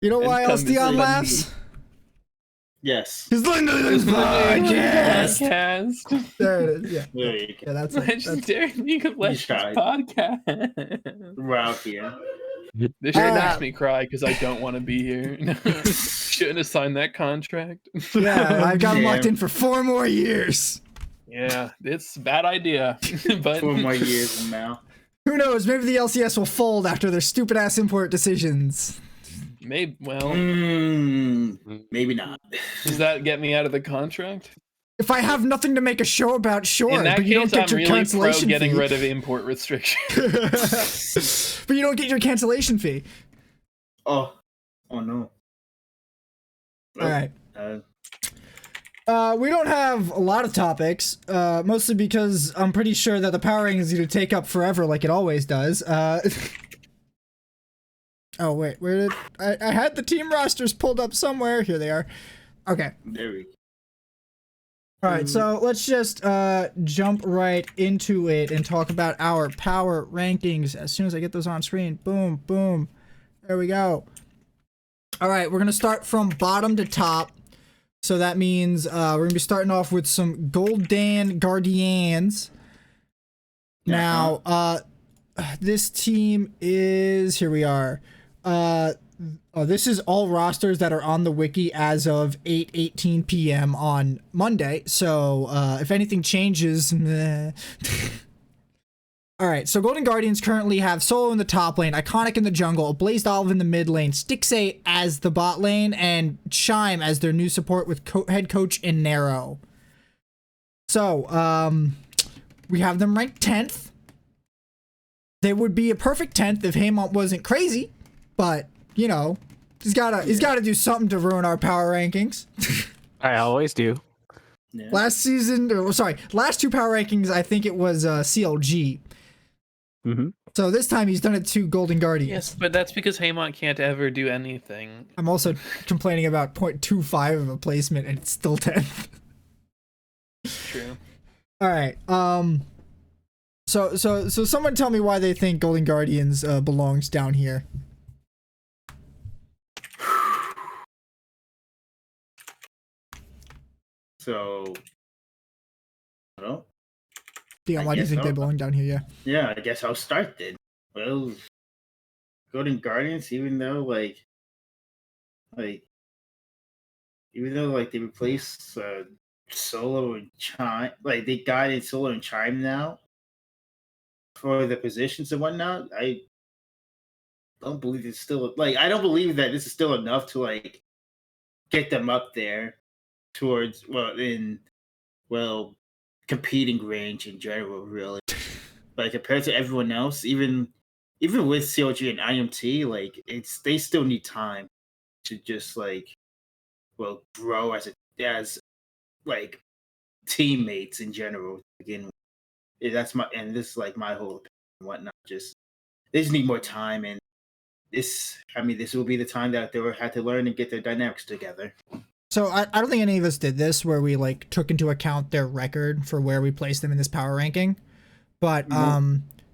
You know why else Dion Like, laughs? Yes. He's listening to this podcast. podcast. There it is. Yeah, There you go. yeah, that's it. That's You could let this tried. podcast. We're out here. This shit Alright. makes me cry because I don't want to be here. Shouldn't have signed that contract. yeah. I've got him locked Damn. in for 4 more years. Yeah, it's a bad idea. But 4 more years from now. Who knows? Maybe the LCS will fold after their stupid ass import decisions. maybe. Well, Maybe not. does that get me out of the contract? If I have nothing to make a show about, sure, In that but you case, don't get I'm your really pro cancellation getting fee. rid of import restrictions. But you don't get your cancellation fee. Oh no. All right. Uh, We don't have a lot of topics, mostly because I'm pretty sure that the power ranking is going to take up forever like it always does. Oh, wait, where did... I had the team rosters pulled up somewhere. Here they are. Okay. there we go. Alright, so let's just jump right into it and talk about our power rankings as soon as I get those on screen. Boom, boom. There we go. Alright, we're going to start from bottom to top. So that means we're going to be starting off with some Golden Guardians. Now, this team is... Here we are. This is all rosters that are on the wiki as of 8:18 p.m. on Monday. So if anything changes... Alright, so Golden Guardians currently have Solo in the top lane, Iconic in the jungle, Blazed Olive in the mid lane, Stixay as the bot lane, and Chime as their new support with head coach in Nero. So, we have them ranked 10th. They would be a perfect 10th if Haymant wasn't crazy, but, you know, he's gotta do something to ruin our power rankings. I always do. Yeah. Last 2 power rankings, I think it was CLG. Mm-hmm. So this time he's done it to Golden Guardians. Yes, but that's because Haymont can't ever do anything. I'm also complaining about 0.25 of a placement and it's still 10th. True. All right. So someone tell me why they think Golden Guardians belongs down here. So, I don't know. Dion, why do you guess think so. they belong down here? Yeah. Yeah, I guess I'll start then. Well, Golden Guardians, even though they replaced Solo and Chime, like they guided Solo and Chime now for the positions and whatnot. I don't believe it's still I don't believe that this is still enough to get them up there towards competing range in general, really. But compared to everyone else, even with CLG and IMT, they still need time to just grow as teammates in general to begin with. This is my whole opinion and whatnot. They just need more time, and this will be the time that they had to learn and get their dynamics together. So I don't think any of us did this where we took into account their record for where we placed them in this power ranking. But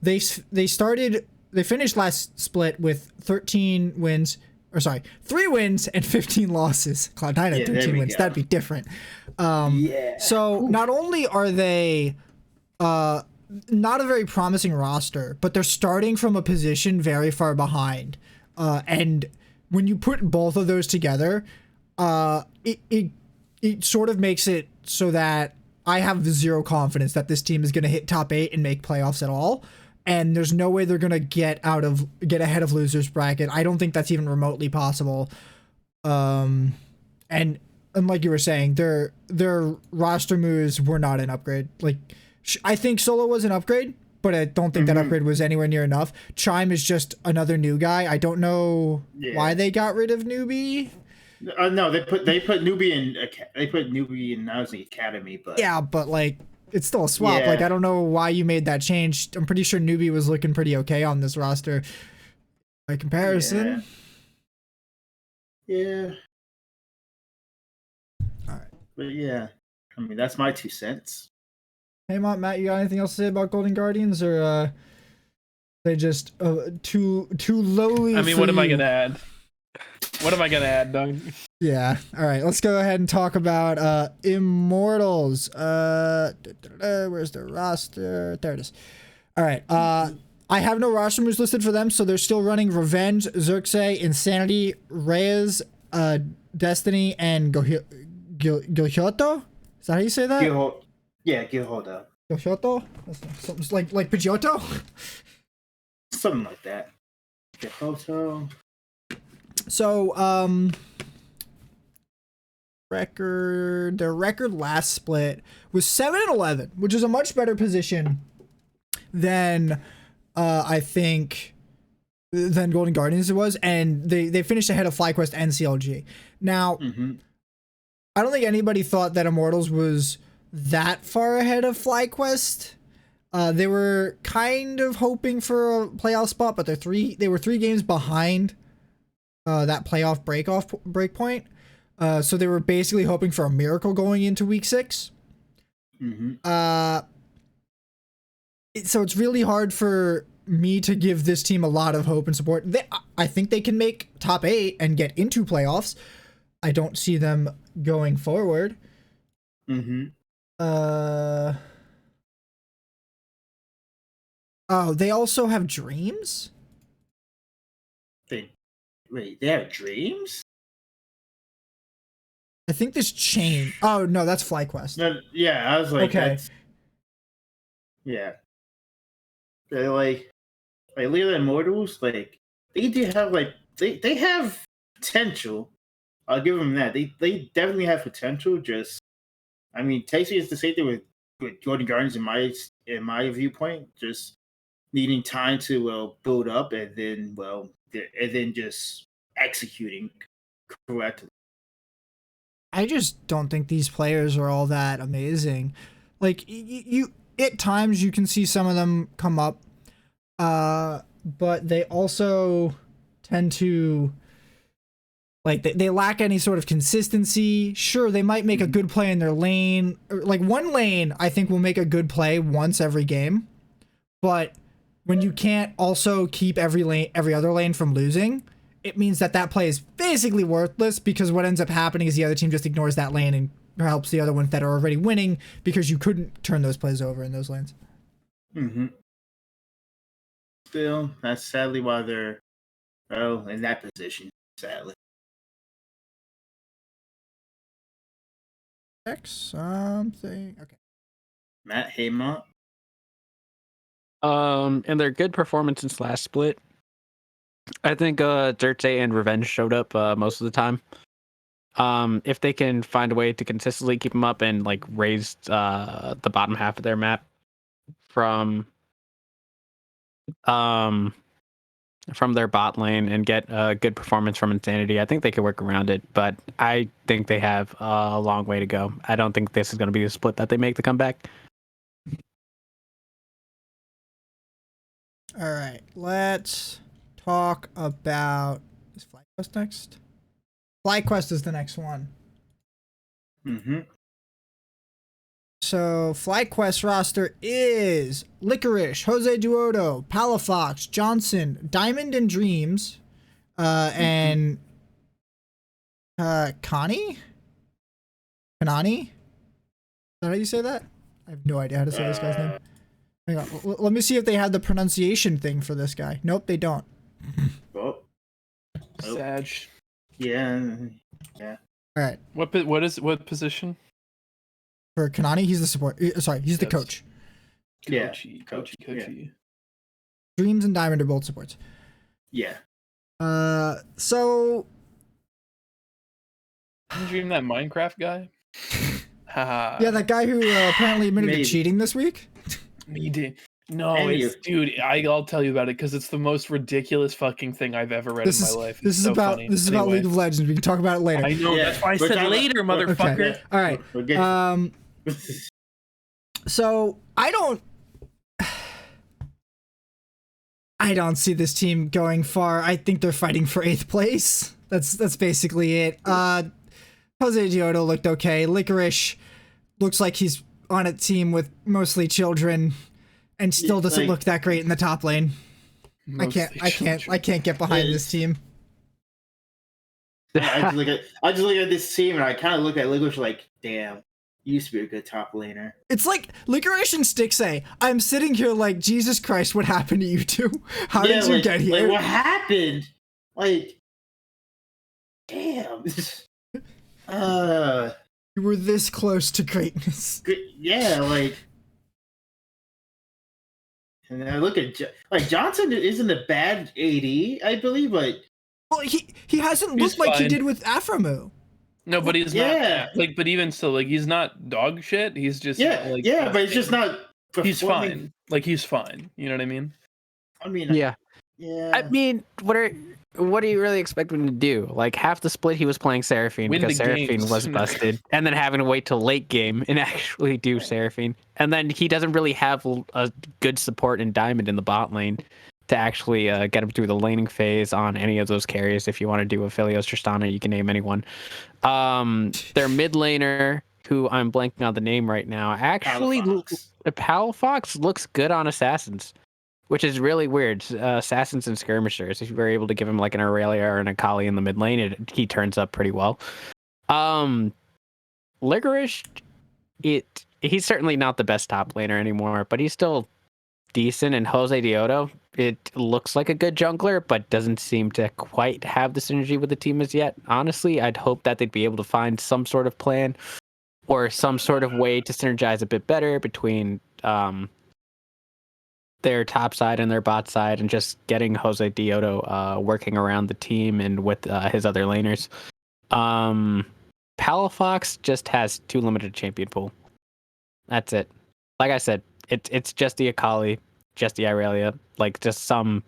they finished last split with 3 wins and 15 losses. Cloud9 had 13 wins. That'd be different. So not only are they not a very promising roster, but they're starting from a position very far behind. And when you put both of those together, it sort of makes it so that I have zero confidence that this team is going to hit top 8 and make playoffs at all. And there's no way they're going to get ahead of losers bracket. I don't think that's even remotely possible. And like you were saying, their roster moves were not an upgrade. I think Solo was an upgrade, but I don't think that upgrade was anywhere near enough. Chime is just another new guy. I don't know why they got rid of Newbie. No, they put Newbie in now as the academy, but yeah, but it's still a swap. Yeah. I don't know why you made that change. I'm pretty sure Newbie was looking pretty okay on this roster by comparison. Yeah. All right. But yeah, that's my 2 cents. Hey, Matt, you got anything else to say about Golden Guardians, or they just too lowly? I mean, what am I gonna add? What am I gonna add, Doug? Yeah. All right. Let's go ahead and talk about Immortals. Where's the roster? There it is. All right. I have no roster moves listed for them, so they're still running Revenge, Xerxes, Insanity, Reyes, Destiny, and Gilhyoto? Is that how you say that? Gilhoda. Gilhyoto? Something like Pidgeotto? Something like that. Gilhoto. So, their record last split was 7-11, which is a much better position than I think than Golden Guardians it was, and they finished ahead of FlyQuest and CLG. Now, I don't think anybody thought that Immortals was that far ahead of FlyQuest. They were kind of hoping for a playoff spot, but they were 3 games behind that playoff breakpoint. So they were basically hoping for a miracle going into week 6. So it's really hard for me to give this team a lot of hope and support. I think they can make top 8 and get into playoffs. I don't see them going forward. Oh, they also have Dreams? They have Dreams? I think this chain. Oh no, that's FlyQuest. No, yeah, I was like, okay. Yeah. They're like Leela Immortals, like they do have they have potential. I'll give them that. They definitely have potential. Just, I mean, Tasty is the same thing with Golden Guardians in my viewpoint. Just needing time to build up and then just executing correctly. I just don't think these players are all that amazing. Like you at times you can see some of them come up, but they also tend to they lack any sort of consistency. Sure, they might make a good play in their lane, or like one lane I think will make a good play once every game, but when you can't also keep every other lane from losing, it means that play is basically worthless, because what ends up happening is the other team just ignores that lane and helps the other ones that are already winning, because you couldn't turn those plays over in those lanes. Still, that's sadly why they're in that position, sadly. Something. Okay. Matt Haymont. And their good performance since last split, I think Xerxes and Revenge showed up most of the time. If they can find a way to consistently keep them up and like raise the bottom half of their map from their bot lane and get a good performance from Insanity, I think they could work around it. But I think they have a long way to go. I don't think this is going to be the split that they make the comeback. All right, let's talk about, is FlyQuest next? FlyQuest is the next one. So FlyQuest roster is Licorice, Jose Duodo, Palafox, Johnson, Diamond and Dreams, and Kanani? Is that how you say that? I have no idea how to say this guy's name. Hang on, let me see if they have the pronunciation thing for this guy. Nope, they don't. Oh. Sag. Yeah. All right. What position? For Kanani, he's the support. Sorry, he's the coach. Coachy. Yeah. Dreams and Diamond are both supports. Yeah. So. Did you Dream that Minecraft guy? Yeah, that guy who apparently admitted to cheating this week. He did. No, dude, I'll tell you about it because it's the most ridiculous fucking thing I've ever read in my life. This is about League of Legends. We can talk about it later. I know. Yeah, that's why I said later, motherfucker. Okay. All right. So I don't see this team going far. I think they're fighting for 8th place. That's basically it. Jose Diodo looked okay. Licorice looks like he's on a team with mostly children and still doesn't look that great in the top lane. I can't get behind this team. I just look at this team and I kind of look at Licorice like, damn, you used to be a good top laner. It's like Licorice and Stick say, I'm sitting here like, Jesus Christ, what happened to you two? How did you get here? Like, what happened? Like, damn. You were this close to greatness. Yeah, like. And I look at Johnson isn't a bad AD, I believe, but well, he hasn't looked like he did with Aframu. No, but he's not like. But even still, like he's not dog shit. He's just but it's just not. He's fine. Like he's fine. You know what I mean? I mean, yeah. Yeah. I mean, what do you really expect him to do? Like half the split he was playing Seraphine because Seraphine was busted, and then having to wait till late game and actually do Seraphine. And then he doesn't really have a good support in Diamond in the bot lane to actually get him through the laning phase on any of those carries. If you want to do Aphelios, Tristana, you can name anyone. Their mid laner, who I'm blanking on the name right now, actually Palafox looks good on Assassins. Which is really weird. Assassins and skirmishers. If you were able to give him like an Aurelia or an Akali in the mid lane, he turns up pretty well. Licorice, he's certainly not the best top laner anymore, but he's still decent. And Jose Dioto, it looks like a good jungler, but doesn't seem to quite have the synergy with the team as yet. Honestly, I'd hope that they'd be able to find some sort of plan or some sort of way to synergize a bit better between their top side and their bot side, and just getting Jose Dioto working around the team and with his other laners. Palafox just has too limited champion pool. That's it. Like I said, it's just the Akali, just the Irelia, like just some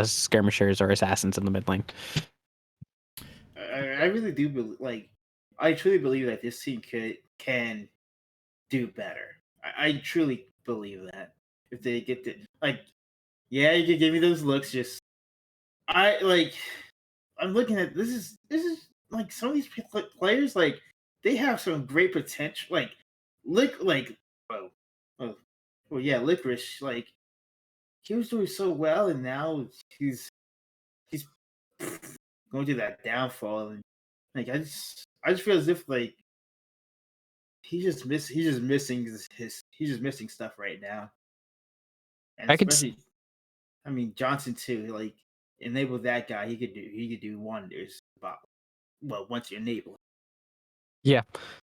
skirmishers or assassins in the mid lane. I really do believe, I truly believe that this team can do better. I truly believe that. If they get to you can give me those looks. I'm looking at this is like some of these players, like they have some great potential. Licorice, like he was doing so well, and now he's going through that downfall, and like I just feel as if like he's just missing stuff right now. And I mean, Johnson too. Like, enable that guy. He could do wonders. Once you enable. Yeah,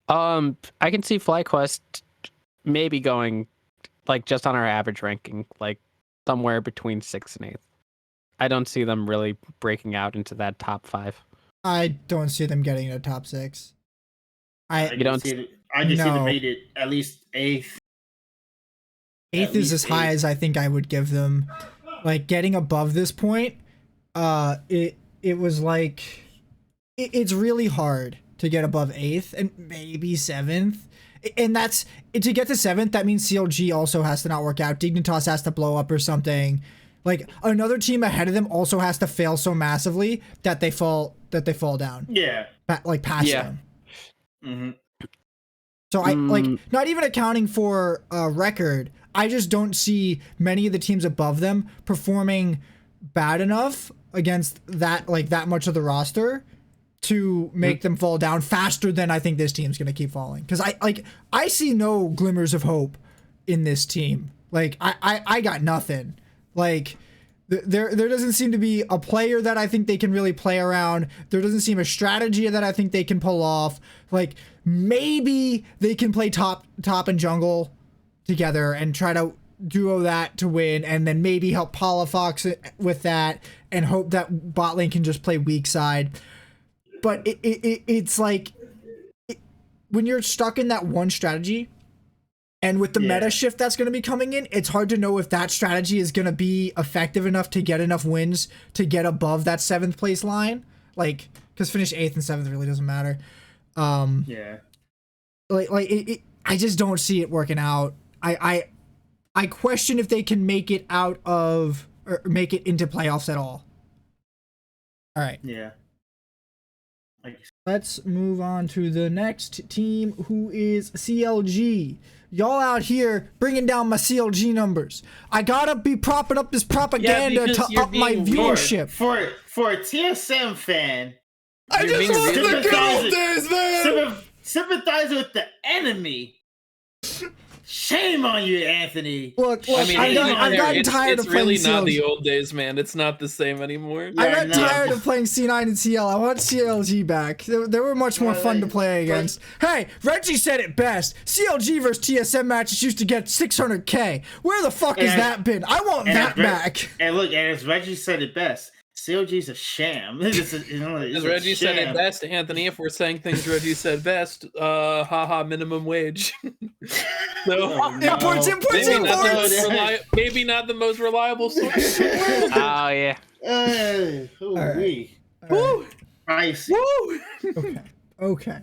I can see FlyQuest maybe going like just on our average ranking, like somewhere between 6th and 8th. I don't see them really breaking out into that top 5. I don't see them getting a top 6. I just see them made it at least 8th. 8th is as high as I think I would give them. Like getting above this point, it was like it's really hard to get above 8th and maybe 7th. And that's to get to 7th. That means CLG also has to not work out. Dignitas has to blow up or something. Like another team ahead of them also has to fail so massively that they fall down. Yeah, like past them. Mm-hmm. So I like not even accounting for record. I just don't see many of the teams above them performing bad enough against that much of the roster to make them fall down faster than I think this team's gonna keep falling. Because I see no glimmers of hope in this team. Like I got nothing. Like there doesn't seem to be a player that I think they can really play around. There doesn't seem a strategy that I think they can pull off. Like maybe they can play top and jungle together and try to duo that to win, and then maybe help Palafox with that and hope that bot lane can just play weak side. But it's like when you're stuck in that one strategy, and with the meta shift that's going to be coming in, it's hard to know if that strategy is going to be effective enough to get enough wins to get above that 7th place line. Like, because finish 8th and 7th really doesn't matter. I just don't see it working out. I question if they can make it out of or make it into playoffs at all. All right. Yeah. Let's move on to the next team, who is CLG. y'all out here bringing down my CLG numbers. I gotta be propping up this propaganda to up my viewership. For a TSM fan, I just want the good old days, man. Sympathize with the enemy. Shame on you, Anthony. Look, I've gotten tired of playing CLG. It's really not the old days, man. It's not the same anymore. I got tired of playing C9 and CL. I want CLG back. They were much more fun to play against. Hey, Reggie said it best. CLG versus TSM matches used to get 600K. Where the fuck has that been? I want that back. And look, as Reggie said it best, CLG's a sham. As Reggie said it best, Anthony, if we're saying things Reggie said best, haha, minimum wage. Imports. Maybe not the most reliable source. Oh, yeah. Woo! Nice. Woo! Okay.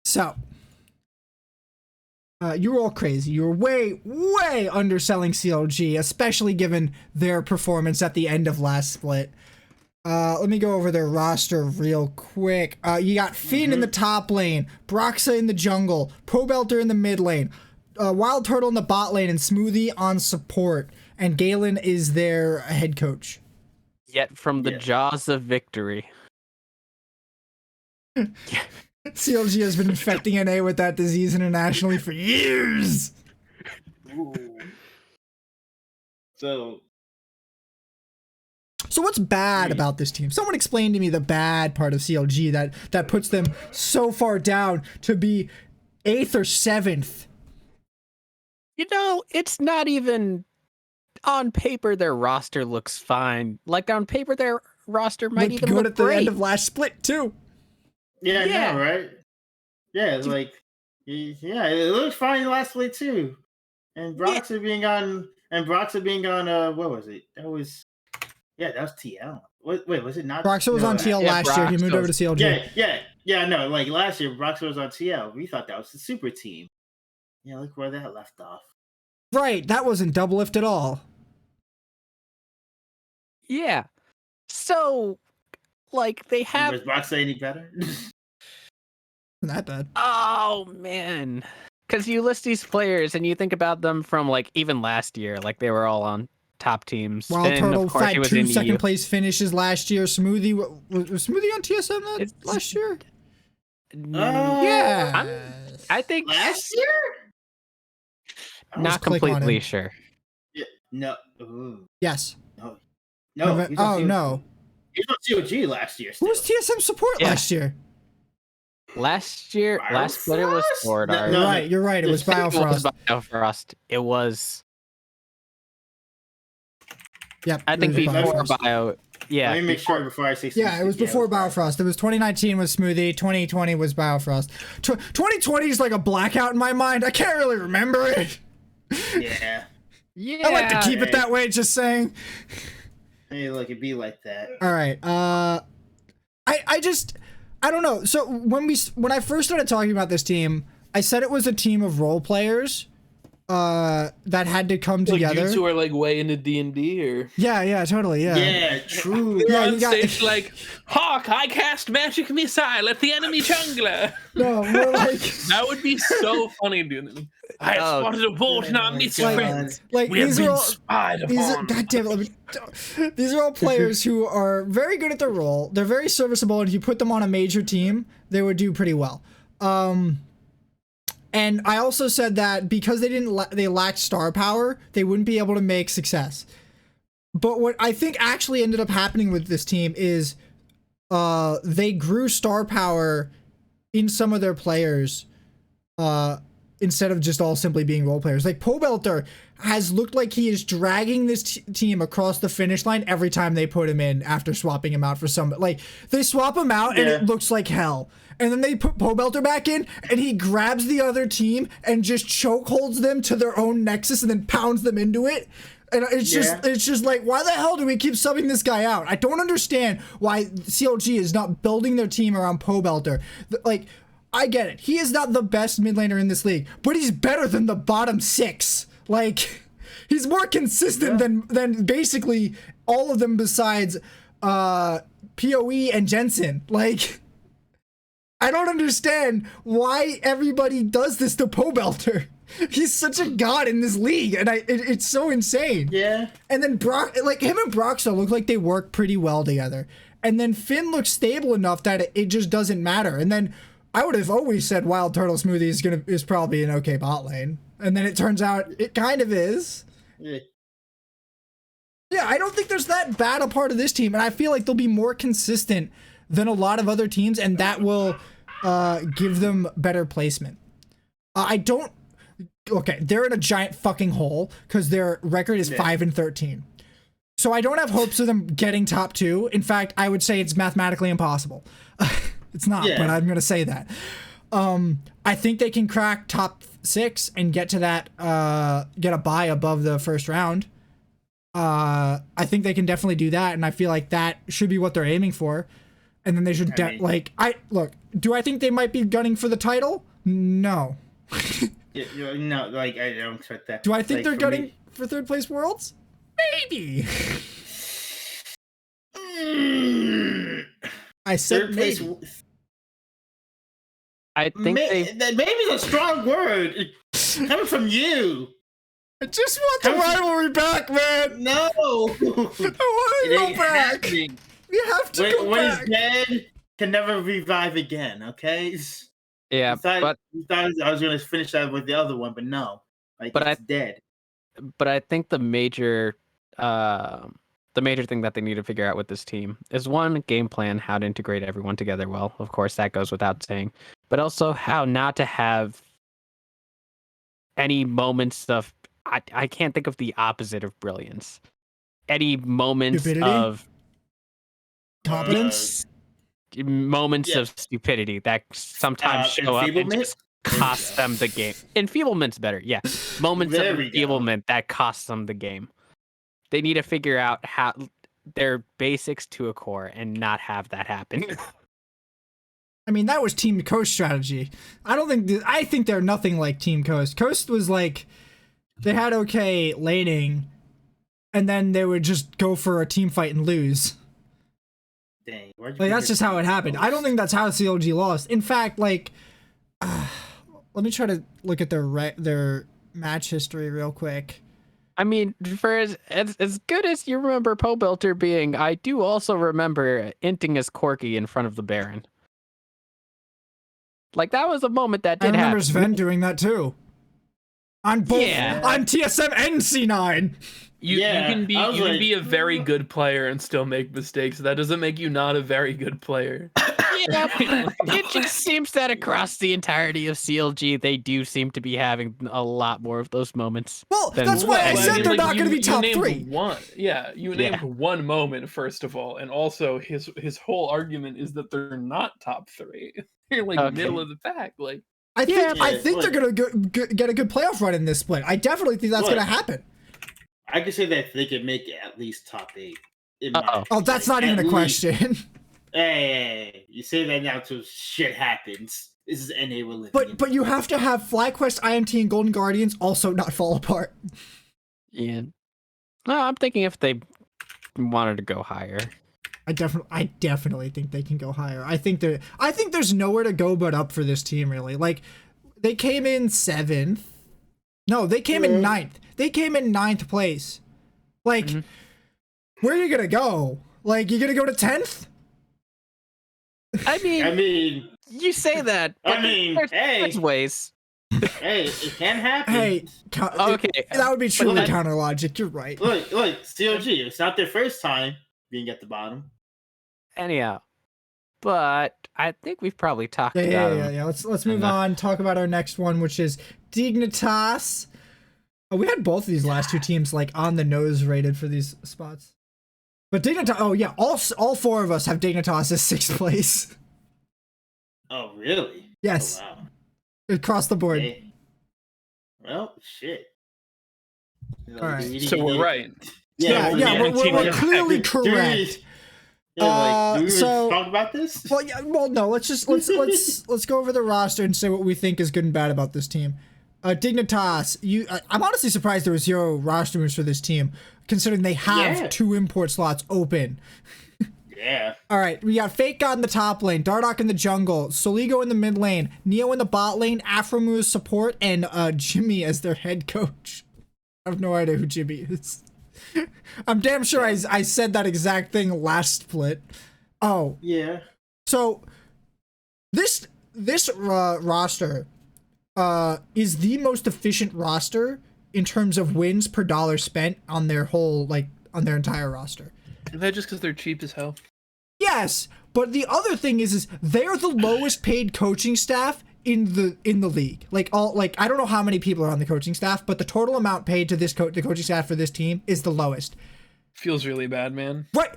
So, you were all crazy. You were way underselling CLG, especially given their performance at the end of last split. Let me go over their roster real quick. You got Fiend in the top lane, Broxa in the jungle, Pobelter in the mid lane, Wild Turtle in the bot lane, and Smoothie on support. And Galen is their head coach. Yet from the jaws of victory. CLG has been infecting NA with that disease internationally for years. So what's bad about this team? Someone explain to me the bad part of CLG that puts them so far down to be 8th or 7th. You know, it's not even on paper their roster looks fine. Like on paper their roster might looked even good look at the great. end of last split too. Yeah, I know, right? Yeah, it looked fine last split too. And Broxa being on what was it? That was TL. Wait, was it not? Broxa was on TL last year. He moved over to CLG. Yeah. No, like last year, Broxa was on TL. We thought that was the super team. Yeah, look where that left off. Right, that wasn't double lift at all. Yeah. So, like, they have... Was Broxa any better? Not bad. Oh, man. Because you list these players and you think about them from, like, even last year. Like, they were all on top teams. Wild Turtle had 2 second place finishes last year. Smoothie, was Smoothie on TSM last year? Yeah. I think... Last year? Not completely sure. Yeah, no. Ooh. Yes. No. No. Oh, no. He was on COG last year. Who was TSM support last year? Last split it was Sword Art. You're right. It was Biofrost. It was. Yep. I think before Bio. Yeah. Let me make sure before I say. Yeah, it was before Biofrost. It was 2019 was Smoothie. 2020 was Biofrost. 2020 is like a blackout in my mind. I can't really remember it. Yeah. I like to keep it that way. Just saying. Hey, look, it'd be like that. All right. I don't know. So when I first started talking about this team, I said it was a team of role players that had to come together. You two are like way into D&D, or yeah, totally, yeah. Yeah, true. They're on stage like, Hawk, I cast magic missile at the enemy jungler. No, more like that would be so funny, dude. I spotted a bolt and I missed friends. Like these are all these are all players who are very good at their role. They're very serviceable, and if you put them on a major team, they would do pretty well. And I also said that because they lacked star power, they wouldn't be able to make success. But what I think actually ended up happening with this team is they grew star power in some of their players instead of just all simply being role players. Like Pobelter has looked like he is dragging this team across the finish line every time they put him in after swapping him out for somebody. Like they swap him out and it looks like hell. And then they put Pobelter back in and he grabs the other team and just chokeholds them to their own nexus and then pounds them into it. And it's just like, why the hell do we keep subbing this guy out? I don't understand why CLG is not building their team around Pobelter. Like, I get it. He is not the best mid laner in this league, but he's better than the bottom 6. Like, he's more consistent than basically all of them besides PoE and Jensen. Like, I don't understand why everybody does this to Pobelter. He's such a god in this league, and it's so insane. Yeah. And then Brock, like him and Broxo look like they work pretty well together. And then Finn looks stable enough that it just doesn't matter. And then I would have always said Wild Turtle Smoothie is probably an okay bot lane. And then it turns out it kind of is. Yeah. Yeah, I don't think there's that bad a part of this team, and I feel like they'll be more consistent than a lot of other teams, and that will give them better placement. Okay, they're in a giant fucking hole because their record is 5-13. So I don't have hopes of them getting top 2. In fact, I would say it's mathematically impossible. It's not, but I'm going to say that. I think they can crack top 6 and get to that, get a bye above the first round. I think they can definitely do that, and I feel like that should be what they're aiming for. And then they should do I think they might be gunning for the title? No. No, like I don't expect that. Do I think they're gunning for third place worlds? Maybe. I said maybe. I think maybe is a strong word coming from you. I just want the rivalry back, man. No, I want to go back. Happening. We have to go when back. He's dead, can never revive again. Okay. Yeah, I thought I was going to finish that with the other one, but no. It's dead. But I think the major thing that they need to figure out with this team is one, game plan, how to integrate everyone together well. Of course, that goes without saying. But also how not to have any moments of I can't think of the opposite of brilliance. Any moments Stupidity? of competence. Moments of stupidity that sometimes show up and just cost them the game. Enfeeblement's better, yeah. Moments of enfeeblement that cost them the game. They need to figure out how their basics to a core and not have that happen. I mean, that was Team Coast strategy. I think they're nothing like Team Coast. Coast was like, they had okay laning, and then they would just go for a team fight and lose. Dang, like that's just how it happened. I don't think that's how CLG lost. In fact, like, let me try to look at their match history real quick. I mean, for as good as you remember Pobelter being, I do also remember inting as Corky in front of the Baron. Like, that was a moment that did happen. I remember Sven doing that too. On both, on TSM and C9. You can be a very good player and still make mistakes. That doesn't make you not a very good player. Yeah, it just seems that across the entirety of CLG, they do seem to be having a lot more of those moments. Well, that's why I said they're not going to be top 3. You named one moment, first of all, and also his whole argument is that they're not top 3. They're middle of the pack. Like, I think they're going to get a good playoff run in this split. I definitely think that's going to happen. I could say that they could make it at least top 8. Oh, that's not even a question. Hey, you say that now till shit happens. This is NA we're living in. But you have to have FlyQuest, IMT, and Golden Guardians also not fall apart. Yeah. No, I'm thinking if they wanted to go higher. I definitely think they can go higher. I think there's nowhere to go but up for this team, really. Like, they came in 7th. No, they came in 9th. They came in 9th place. Like, where are you gonna go? Like, you gonna go to 10th? I mean, you say that. I mean, there's ways. Hey, it can happen. Hey, okay, that would be truly counter logic. You're right. Look, CLG. It's not their first time being at the bottom. Anyhow, but I think we've probably talked about. Yeah. Let's move on. Talk about our next one, which is Dignitas. Oh, we had both of these last two teams like on the nose rated for these spots. But Dignitas, all 4 of us have Dignitas as 6th place. Oh, really? Yes. Oh, wow. Across the board. Okay. Well, shit. All right. So we're right. We're clearly correct. Do we talk about this? Well, no. Let's go over the roster and say what we think is good and bad about this team. Dignitas, I'm honestly surprised there was 0 roster moves for this team, considering they have 2 import slots open. Yeah. All right, we got Fake God in the top lane, Dardoch in the jungle, Soligo in the mid lane, Neo in the bot lane, Afromu as support, and Jimmy as their head coach. I have no idea who Jimmy is. I'm damn sure I said that exact thing last split. Oh. Yeah. So this roster is the most efficient roster in terms of wins per dollar spent on their whole, like, on their entire roster. Is that just because they're cheap as hell? Yes, but the other thing is they're the lowest paid coaching staff in the league. Like, I don't know how many people are on the coaching staff, but the total amount paid to the coaching staff for this team is the lowest. Feels really bad, man. Right.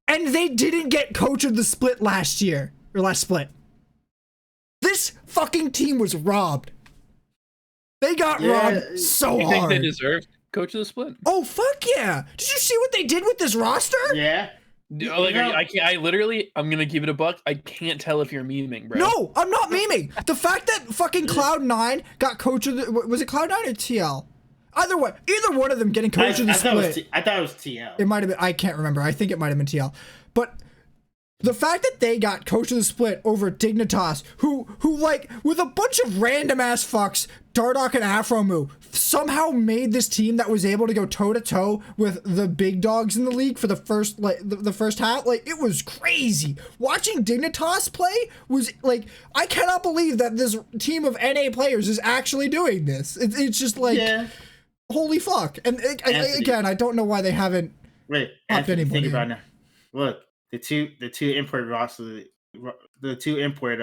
And they didn't get coach of the split last split. This fucking team was robbed. They got robbed so You hard. think they deserve coach of the split? Oh, fuck yeah. Did you see what they did with this roster? Yeah. Like, I'm gonna give it a buck. I can't tell if you're memeing, bro. No, I'm not memeing. The fact that fucking Cloud9 got coach of the... Was it Cloud9 or TL? Either one of them getting coach of the split. I thought it was TL. It might have been... I can't remember. I think it might have been TL. But the fact that they got coach of the split over Dignitas, who like, with a bunch of random ass fucks, Dardoch and Afromu, somehow made this team that was able to go toe to toe with the big dogs in the league for the first, like, the first half. Like, it was crazy. Watching Dignitas play was like, I cannot believe that this team of NA players is actually doing this. It's just like, holy fuck. And again, I don't know why they haven't popped anybody. Think about it now. Look. The two import roster, the two import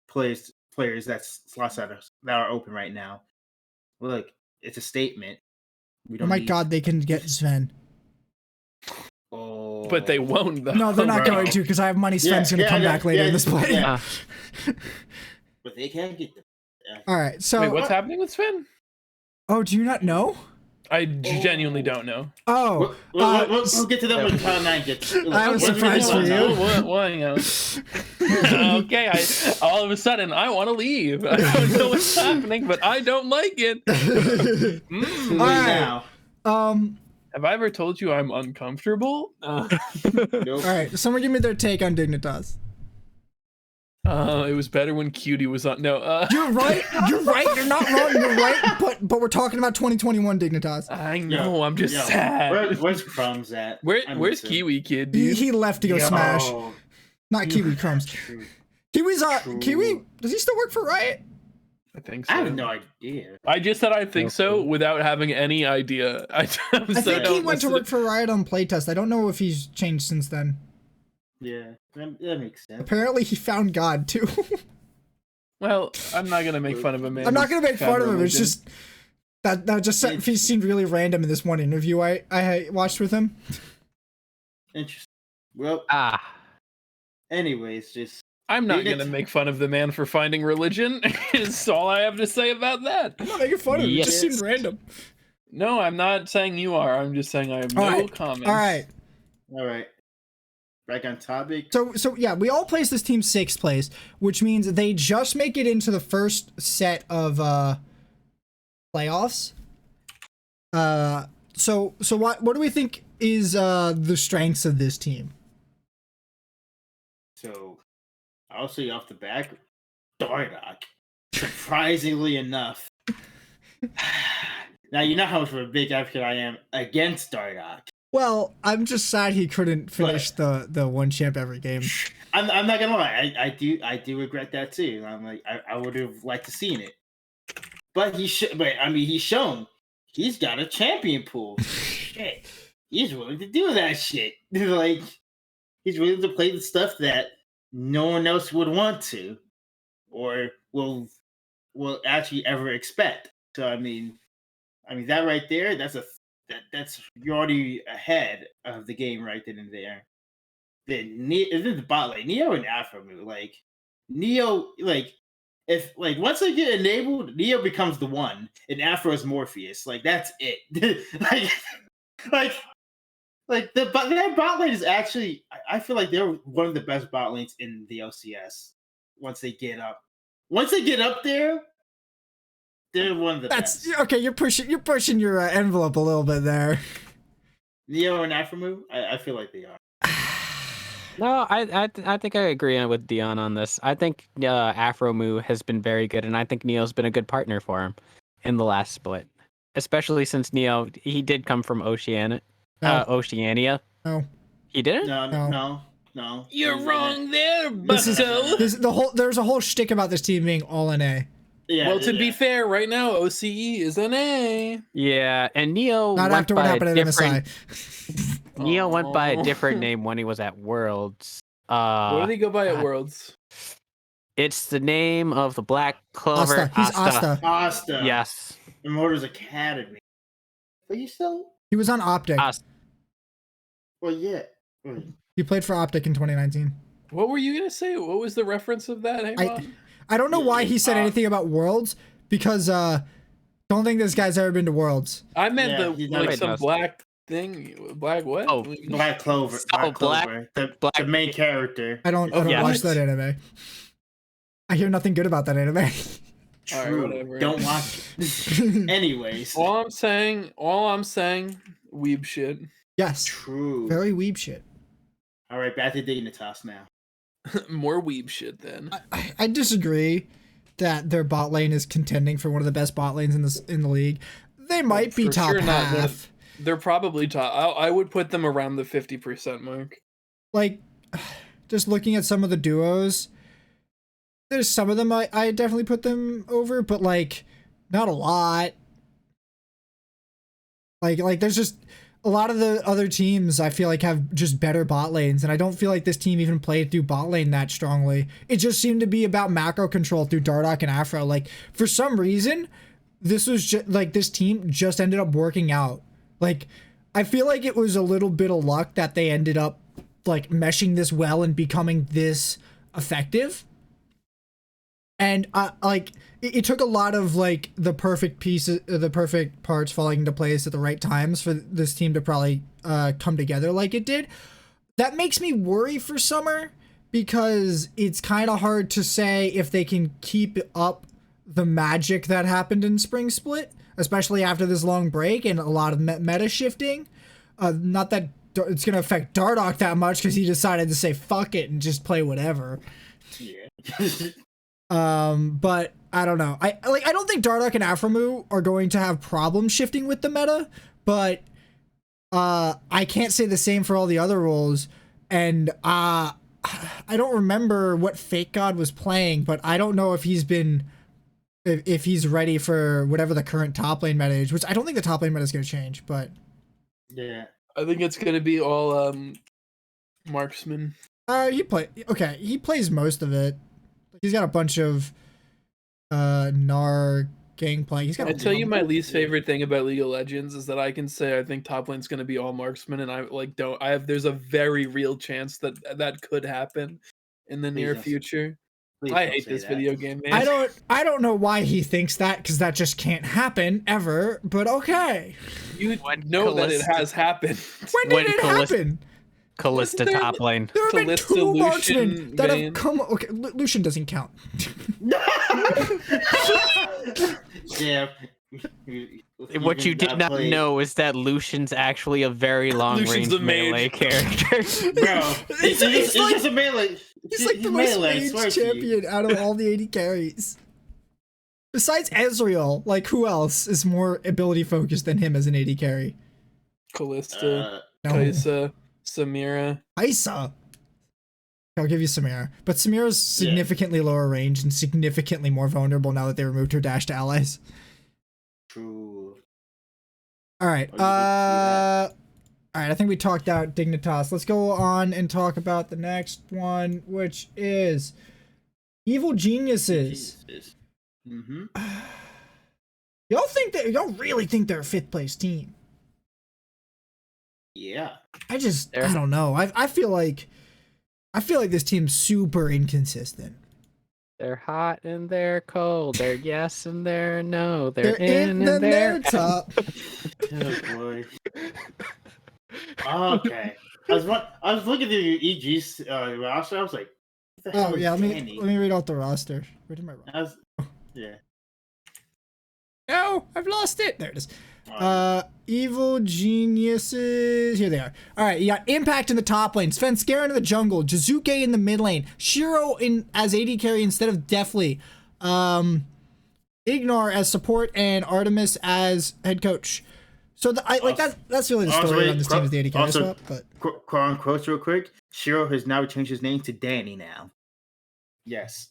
players that's slots that are open right now. Look, it's a statement. We don't. Oh my god, they can get Sven. Oh, but they won't though. No, they're not going to, because I have money Sven's gonna come back later in this play. Yeah. But they can't get them. All right, so wait, what's happening with Sven? Oh, do you not know? I genuinely don't know. Oh, we'll get to them when Cloud9 gets. I was surprised for you. Okay, all of a sudden I want to leave. I don't know what's happening, but I don't like it. All right. Have I ever told you I'm uncomfortable? Nope. All right, someone give me their take on Dignitas. It was better when Cutie was on. No, You're right. You're not wrong. You're right. But we're talking about 2021 Dignitas. I know. I'm just sad. Where's Crumbs at? Where's Kiwi Kid, dude? He left to go smash. Not Kiwi, Crumbs. Kiwi's Kiwi. Does he still work for Riot? I think so. I have no idea. I just said I think so without having any idea. I think he went to work for Riot on playtest. I don't know if he's changed since then. Yeah, that makes sense. Apparently he found God too. Well, I'm not gonna make fun of him. I'm not gonna make fun of him. It's just that just seemed really random in this one interview I watched with him. Interesting. Well, anyways, just I'm not gonna make fun of the man for finding religion. Is all I have to say about that. I'm not making fun of him. It just seemed random. No, I'm not saying you are. I'm just saying I have no comments. All right. Back on topic. So yeah, we all placed this team 6th place, which means they just make it into the first set of playoffs. So what do we think is the strengths of this team? So I'll say off the back, Dardoch. Surprisingly enough. Now you know how much of a big advocate I am against Dardoch. Well, I'm just sad he couldn't finish the one champ every game. I'm not gonna lie, I do regret that too. I'm like, I would have liked to seen it, but he's shown he's got a champion pool. Shit, he's willing to do that shit. Like, he's willing to play the stuff that no one else would want to, or will actually ever expect. So I mean that right there, that's you're already ahead of the game right then and there. Then the bot lane, Neo and Afromu, like Neo, like if like once they get enabled, Neo becomes the one, and Afro is Morpheus. Like that's it. like that bot lane is actually, I feel like they're one of the best bot lanes in the LCS. Once they get up there. They're one of the best. Okay. You're pushing your envelope a little bit there. Neo and Afromu, I feel like they are. No, I think I agree with Dion on this. I think Afro Moo has been very good, and I think Neo's been a good partner for him in the last split, especially since Neo he did come from Oceania. No. He didn't. No. You're wrong there, This is Bucko. there's a whole shtick about this team being all NA. Yeah, Well, to be fair, right now OCE is an A. Yeah, and Neo Not went after what by happened a at different. MSI. Neo went by a Aw. different name when he was at Worlds. What did he go by at God. Worlds? It's the name of the Black Clover. Asta. He's Asta. Asta. Yes. Immortals Academy. Are you still? He was on Optic. Asta. Well, yeah. Wait. He played for Optic in 2019. What were you gonna say? What was the reference of that? Haymant? I don't know why he said anything about Worlds because don't think this guy's ever been to Worlds. I meant Yeah, he's the never like some knows. black thing. Black what? Oh. Black Clover. Oh, Clover. The main character. I don't Yeah. watch that anime. I hear nothing good about that anime. True. whatever. Don't watch it. Anyways. All I'm saying, weeb shit. Yes. True. Very weeb shit. All right, back to Dignitas now. More weeb shit then. I disagree that their bot lane is contending for one of the best bot lanes in the league. They might be For top sure not one half. of- They're probably top. I would put them around the 50% mark. Like, just looking at some of the duos, there's some of them I definitely put them over, but like, not a lot. Like there's just a lot of the other teams I feel like have just better bot lanes, and I don't feel like this team even played through bot lane that strongly. It just seemed to be about macro control through Dardoch and Afro. Like, for some reason, this was just like this team just ended up working out. Like, I feel like it was a little bit of luck that they ended up like meshing this well and becoming this effective. And like it took a lot of like the perfect pieces, the perfect parts falling into place at the right times for this team to probably come together like it did. That makes me worry for Summer because it's kind of hard to say if they can keep up the magic that happened in Spring Split, especially after this long break and a lot of meta shifting. Not that it's going to affect Dardoch that much because he decided to say fuck it and just play whatever. Yeah. But I don't know. I don't think Dardoch and Afromu are going to have problems shifting with the meta, but I can't say the same for all the other roles. And I don't remember what Fake God was playing, but I don't know if he's been if he's ready for whatever the current top lane meta is, which I don't think the top lane meta is going to change, but Yeah. I think it's gonna be all marksman. he plays most of it. He's got a bunch of Gnar gangplank. He's got. I tell you, my least favorite thing about League of Legends is that I can say I think top lane's gonna be all marksman, and I like don't. There's a very real chance that could happen in the near future. I hate this video game, man. I don't know why he thinks that, because that just can't happen ever. But okay. You know that it has happened. When did it happen? Callista top lane. There have been Callista, two Lucian, marksmen that Vayne. have come. Okay, Lucian doesn't count. Yeah. What you did not know is that Lucian's actually a very long-range melee character. Bro, it's just a melee. He's like the most ranged champion out of all the AD carries. Besides Ezreal, like who else is more ability focused than him as an AD carry? Callista, No. Kai'Sa, Samira. Isa. I'll give you Samira. But Samira's significantly lower range and significantly more vulnerable now that they removed her dash to allies. True. Alright, alright, I think we talked out Dignitas. Let's go on and talk about the next one, which is Evil Geniuses. Mm-hmm. Y'all really think they're a 5th place team? Yeah. I don't know. I feel like this team's super inconsistent. They're hot and they're cold. They're yes and they're no. They're in and they're top. Oh boy. Okay. I was looking through your EG's roster. I was like, what the hell Oh is yeah, let Danny? me read out the roster. Where did my roster? Yeah. No, I've lost it. There it is. Um, Evil Geniuses. Here they are. All right, you got Impact in the top lane, Svenskeren in the jungle, Jizuke in the mid lane, Shiro in as AD carry instead of Deathly, Ignar as support, and Artemis as head coach. So that's really the story on this team is the AD carry swap. But quotes real quick. Shiro has now changed his name to Danny now. Yes.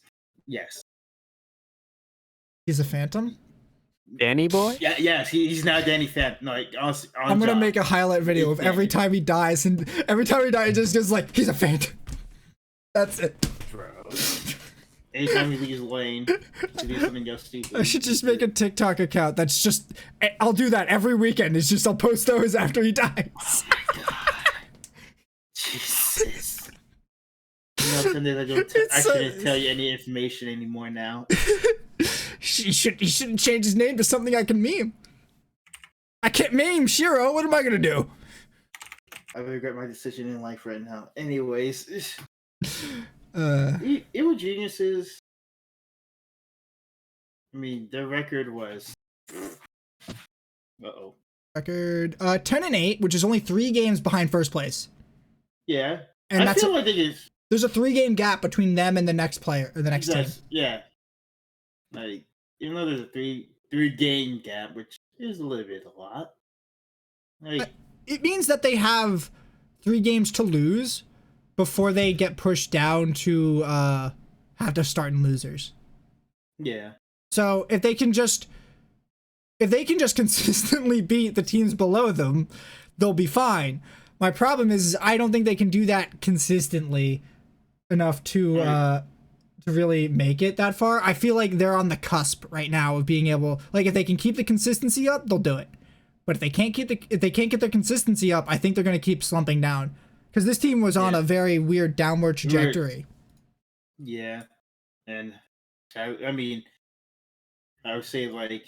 he's a phantom. Danny boy? Yeah, yes, he's now Danny Phantom. No, like, I'm gonna make a highlight video of every time he dies, and every time he dies, it just goes like, he's a phantom. That's it. Bro. Anytime he leaves lane to do something else stupid. I should just make a TikTok account that's just, I'll do that every weekend. It's just, I'll post those after he dies. Oh my god. Jesus. Sometimes I shouldn't tell you any information anymore now. He shouldn't change his name to something I can meme. I can't meme Shiro. What am I gonna do? I regret my decision in life right now. Anyways, Evil Geniuses. I mean, their record was. Record 10-8, which is only 3 games behind first place. Yeah, and I feel like it is. There's a 3-game gap between them and the next player or the next team. Yeah, like even though there's a three-game gap, which is a little bit a lot. Like it means that they have 3 games to lose before they get pushed down to have to start in losers. Yeah. So if they can just consistently beat the teams below them, they'll be fine. My problem is I don't think they can do that consistently enough to really make it that far. I feel like they're on the cusp right now of being able, like, if they can keep the consistency up, they'll do it. But if they can't get their consistency up, I think they're going to keep slumping down because this team was on a very weird downward trajectory. Yeah, and I mean, I would say like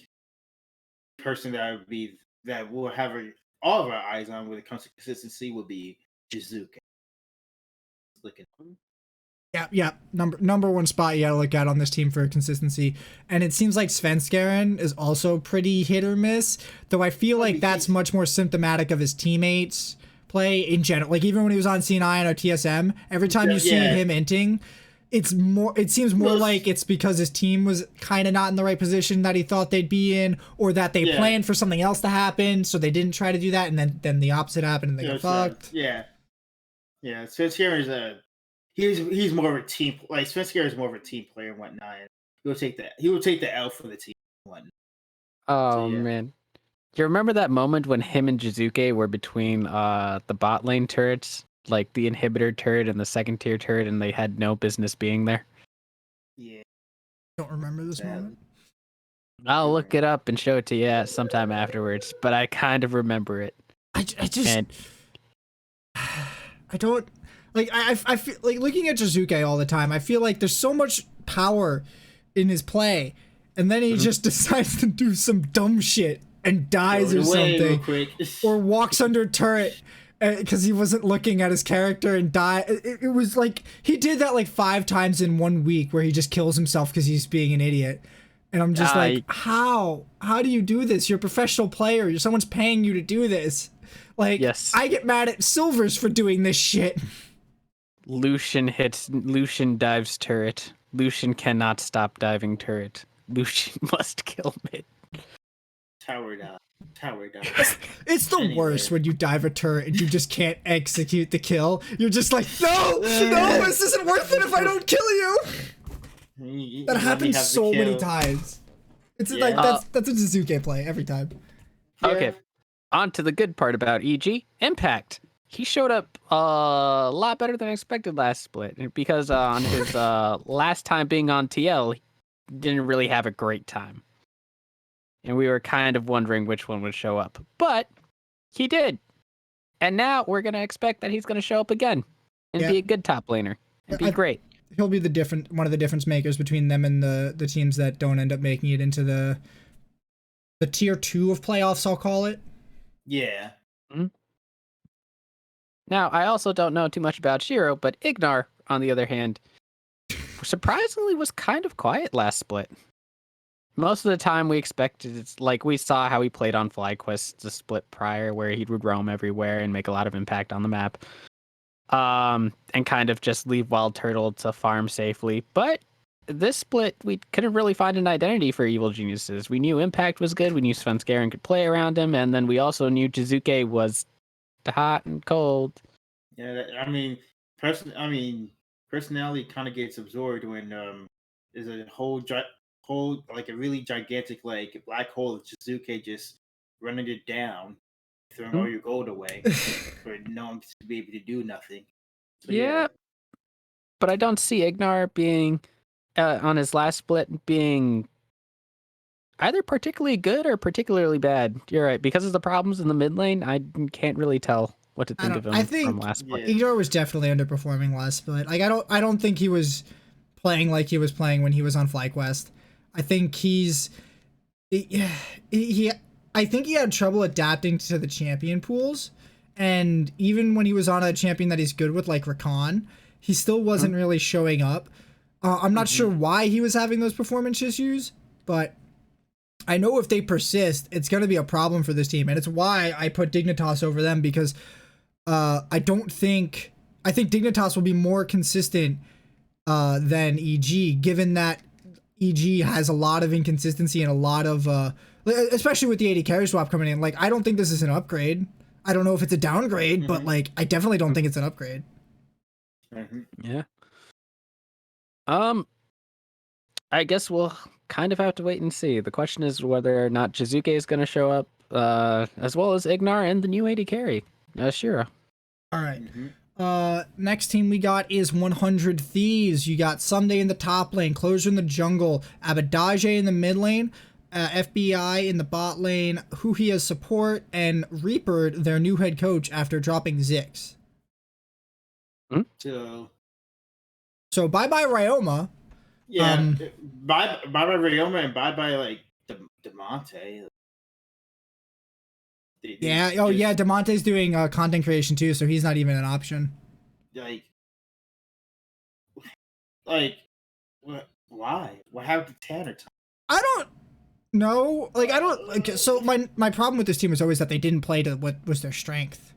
the person that will have all of our eyes on when it comes to consistency would be Jizuke. Looking. Yeah. Number one spot you gotta look at on this team for consistency. And it seems like Svenskeren is also pretty hit or miss, though I feel like that's much more symptomatic of his teammates' play in general. Like even when he was on C9 or TSM, every time you see him inting, it seems more like it's because his team was kind of not in the right position that he thought they'd be in, or that they planned for something else to happen, so they didn't try to do that, and then the opposite happened and they got fucked. Yeah. Svenskeren is he's more of a team, like Svenskeren is more of a team player and whatnot. He will take the L for the team and whatnot. Oh man. Do you remember that moment when him and Jizuke were between the bot lane turrets? Like the inhibitor turret and the second tier turret, and they had no business being there? Yeah. Don't remember this moment. I'll look it up and show it to you sometime afterwards, but I kind of remember it. I don't like. I feel like looking at Jizuke all the time. I feel like there's so much power in his play, and then he just decides to do some dumb shit and dies or something, or walks under turret because he wasn't looking at his character and die. It was like he did that like 5 times in 1 week, where he just kills himself because he's being an idiot. And I'm just like, how do you do this? You're a professional player. Someone's paying you to do this. Like, I get mad at Silvers for doing this shit. Lucian dives turret. Lucian cannot stop diving turret. Lucian must kill mid. Tower down. It's the worst when you dive a turret and you just can't execute the kill. You're just like, no, this isn't worth it if I don't kill you. That happens so many times. It's like that's a Jizuke play every time. Okay, on to the good part about EG, Impact. He showed up a lot better than I expected last split, because on his last time being on TL, he didn't really have a great time. And we were kind of wondering which one would show up. But he did. And now we're going to expect that he's going to show up again and be a good top laner and be great. He'll be one of the difference makers between them and the teams that don't end up making it into the tier 2 of playoffs, I'll call it. Yeah. Mm-hmm. Now, I also don't know too much about Shiro, but Ignar, on the other hand, surprisingly was kind of quiet last split. Most of the time we expected, it's like we saw how he played on FlyQuest, the split prior, where he would roam everywhere and make a lot of impact on the map. And kind of just leave Wild Turtle to farm safely. But this split, we couldn't really find an identity for Evil Geniuses. We knew Impact was good, we knew Svenskeren could play around him, and then we also knew Jizuke was hot and cold. Yeah, I mean, personality kind of gets absorbed when there's a whole like a really gigantic like black hole of Jizuke just running it down, throwing all your gold away for no one to be able to do nothing. So, yeah, but I don't see Ignar being on his last split being either particularly good or particularly bad. You're right, because of the problems in the mid lane. I can't really tell what to think of him from last split. Ignar was definitely underperforming last split. Like I don't think he was playing like he was playing when he was on FlyQuest. I think he I think he had trouble adapting to the champion pools, and even when he was on a champion that he's good with like Rakan, he still wasn't really showing up. I'm not sure why he was having those performance issues, but I know if they persist, it's going to be a problem for this team, and it's why I put Dignitas over them, because I think Dignitas will be more consistent than EG, given that EG has a lot of inconsistency and a lot of especially with the AD carry swap coming in. Like, I don't think this is an upgrade. I don't know if it's a downgrade, but like, I definitely don't think it's an upgrade. Yeah. I guess we'll kind of have to wait and see. The question is whether or not Jizuke is going to show up, as well as Ignar and the new AD carry, Shira. All right. Next team we got is 100 Thieves. You got Someday in the top lane, Closure in the jungle, Abaddage in the mid lane, FBI in the bot lane, Huhi as support, and Reaper, their new head coach after dropping Zix. So bye-bye Ryoma. Yeah, bye Ryoma and bye like DeMonte. DeMonte's doing content creation too, so he's not even an option. Like, why? What happened to Tanner? I don't know. Like, I don't. Like, so my problem with this team is always that they didn't play to what was their strength.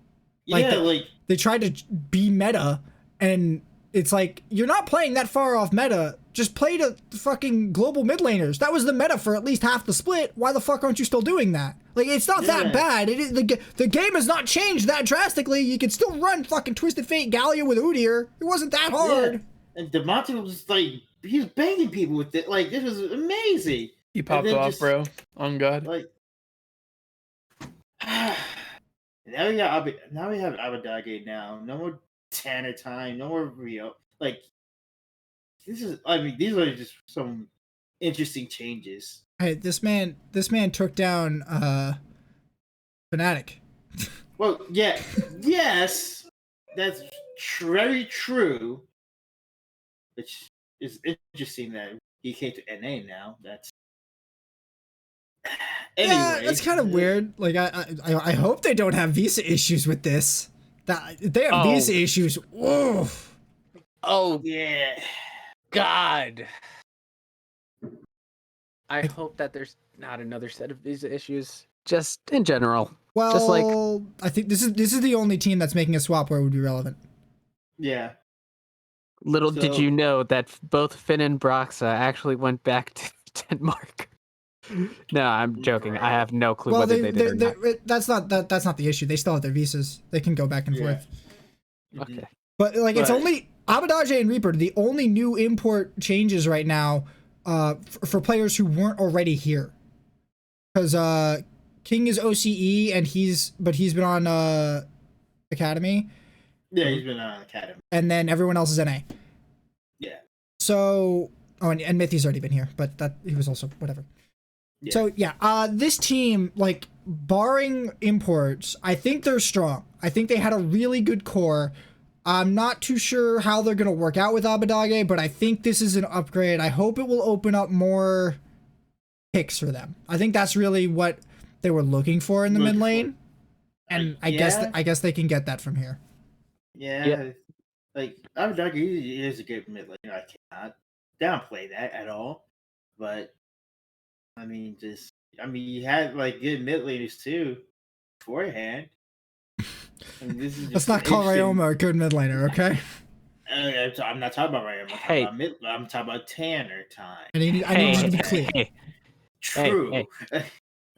They tried to be meta, and it's like, you're not playing that far off meta. Just play to fucking global mid laners. That was the meta for at least half the split. Why the fuck aren't you still doing that? Like, it's not that bad. It is, the game has not changed that drastically. You can still run fucking Twisted Fate Gallia with Udyr. It wasn't that hard. Yeah. And DeMonte was like, he was banging people with it. Like, this was amazing. He popped off, bro. On God. Like, now we have Abaddage now. No more Tanner time. No more Rio. Like, these are just some interesting changes. Hey, this man took down Fnatic. Well, yeah, yes, that's very true. Which is interesting that he came to NA now. That's anyway. Yeah, that's kind of weird. Like, I hope they don't have visa issues with this. That they have visa issues. Whoa. Oh yeah. God. I hope that there's not another set of visa issues, just in general. Well, just like, I think this is the only team that's making a swap where it would be relevant. Yeah. Little did you know that both Finn and Broxa actually went back to Denmark. No, I'm joking. Right. I have no clue whether they did or not. That's not the issue. They still have their visas. They can go back and forth. Okay. But like, it's only Abaddage and Reaper, the only new import changes right now for players who weren't already here. Because King is OCE and he's been on Academy. Yeah, he's been on Academy. And then everyone else is NA. Yeah. So, and Mithy's already been here, but that he was also whatever. Yeah. So yeah, this team, like, barring imports, I think they're strong. I think they had a really good core. I'm not too sure how they're going to work out with Abaddage, but I think this is an upgrade. I hope it will open up more picks for them. I think that's really what they were looking for in the mid lane. And I guess they can get that from here. Yeah. Like, Abaddage is a good mid lane. I cannot downplay that at all. But I mean, you had like good mid laners too beforehand. And this is Let's not call Ryoma a good mid laner, okay? I'm not talking about Ryoma. I'm talking about Tanner time. I need you to be clear. True.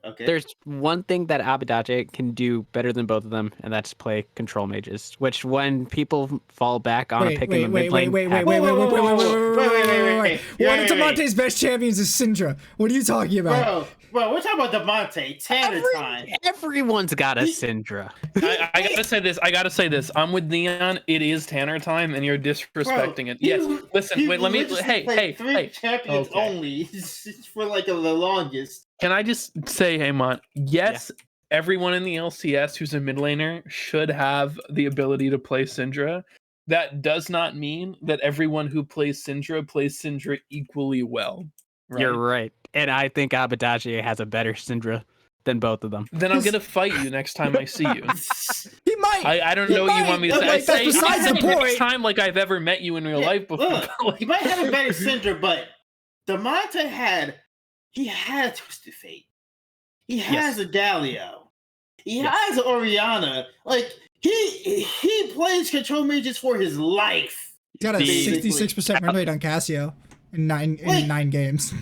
Okay. There's one thing that Abidache can do better than both of them, and that's play control mages. Which, when people fall back on a pick in the mid lane, wait. What if Damonte's best champions is Syndra? What are you talking about? Bro, we're talking about Damonte. Tanner time. Everyone's got a Syndra. I gotta say this. I'm with Neon. It is Tanner time, and you're disrespecting it. Yes. Listen. Wait. Let me. Hey. Champions only for like the longest. Can I just say, Haymant? Yes. Yeah. Everyone in the LCS who's a mid laner should have the ability to play Syndra. That does not mean that everyone who plays Syndra equally well. Right? You're right. And I think Abidache has a better Syndra than both of them. Then I'm gonna fight you next time I see you. He might. I don't know what you want me to say. Like, that's besides the point. Next time, like I've ever met you in real life before. Look, he might have a better Syndra, but Damonte had a Twisted Fate. He has a Galio. He has an Oriana. Like he plays control mages for his life. He's got a 66% win rate on Cassio in nine games.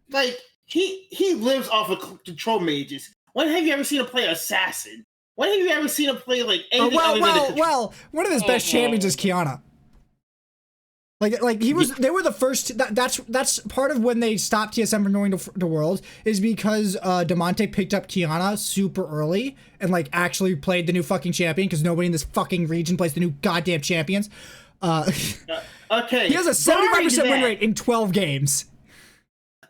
Like he lives off of control mages. When have you ever seen him play Assassin? When have you ever seen him play like anything other than well, one of his best champions is Kiana. Like he was, they were the first. That's part of when they stopped TSM from going to Worlds, is because Damonte picked up Kiana super early and like actually played the new fucking champion, because nobody in this fucking region plays the new goddamn champions. Okay, he has a 75% win rate in 12 games.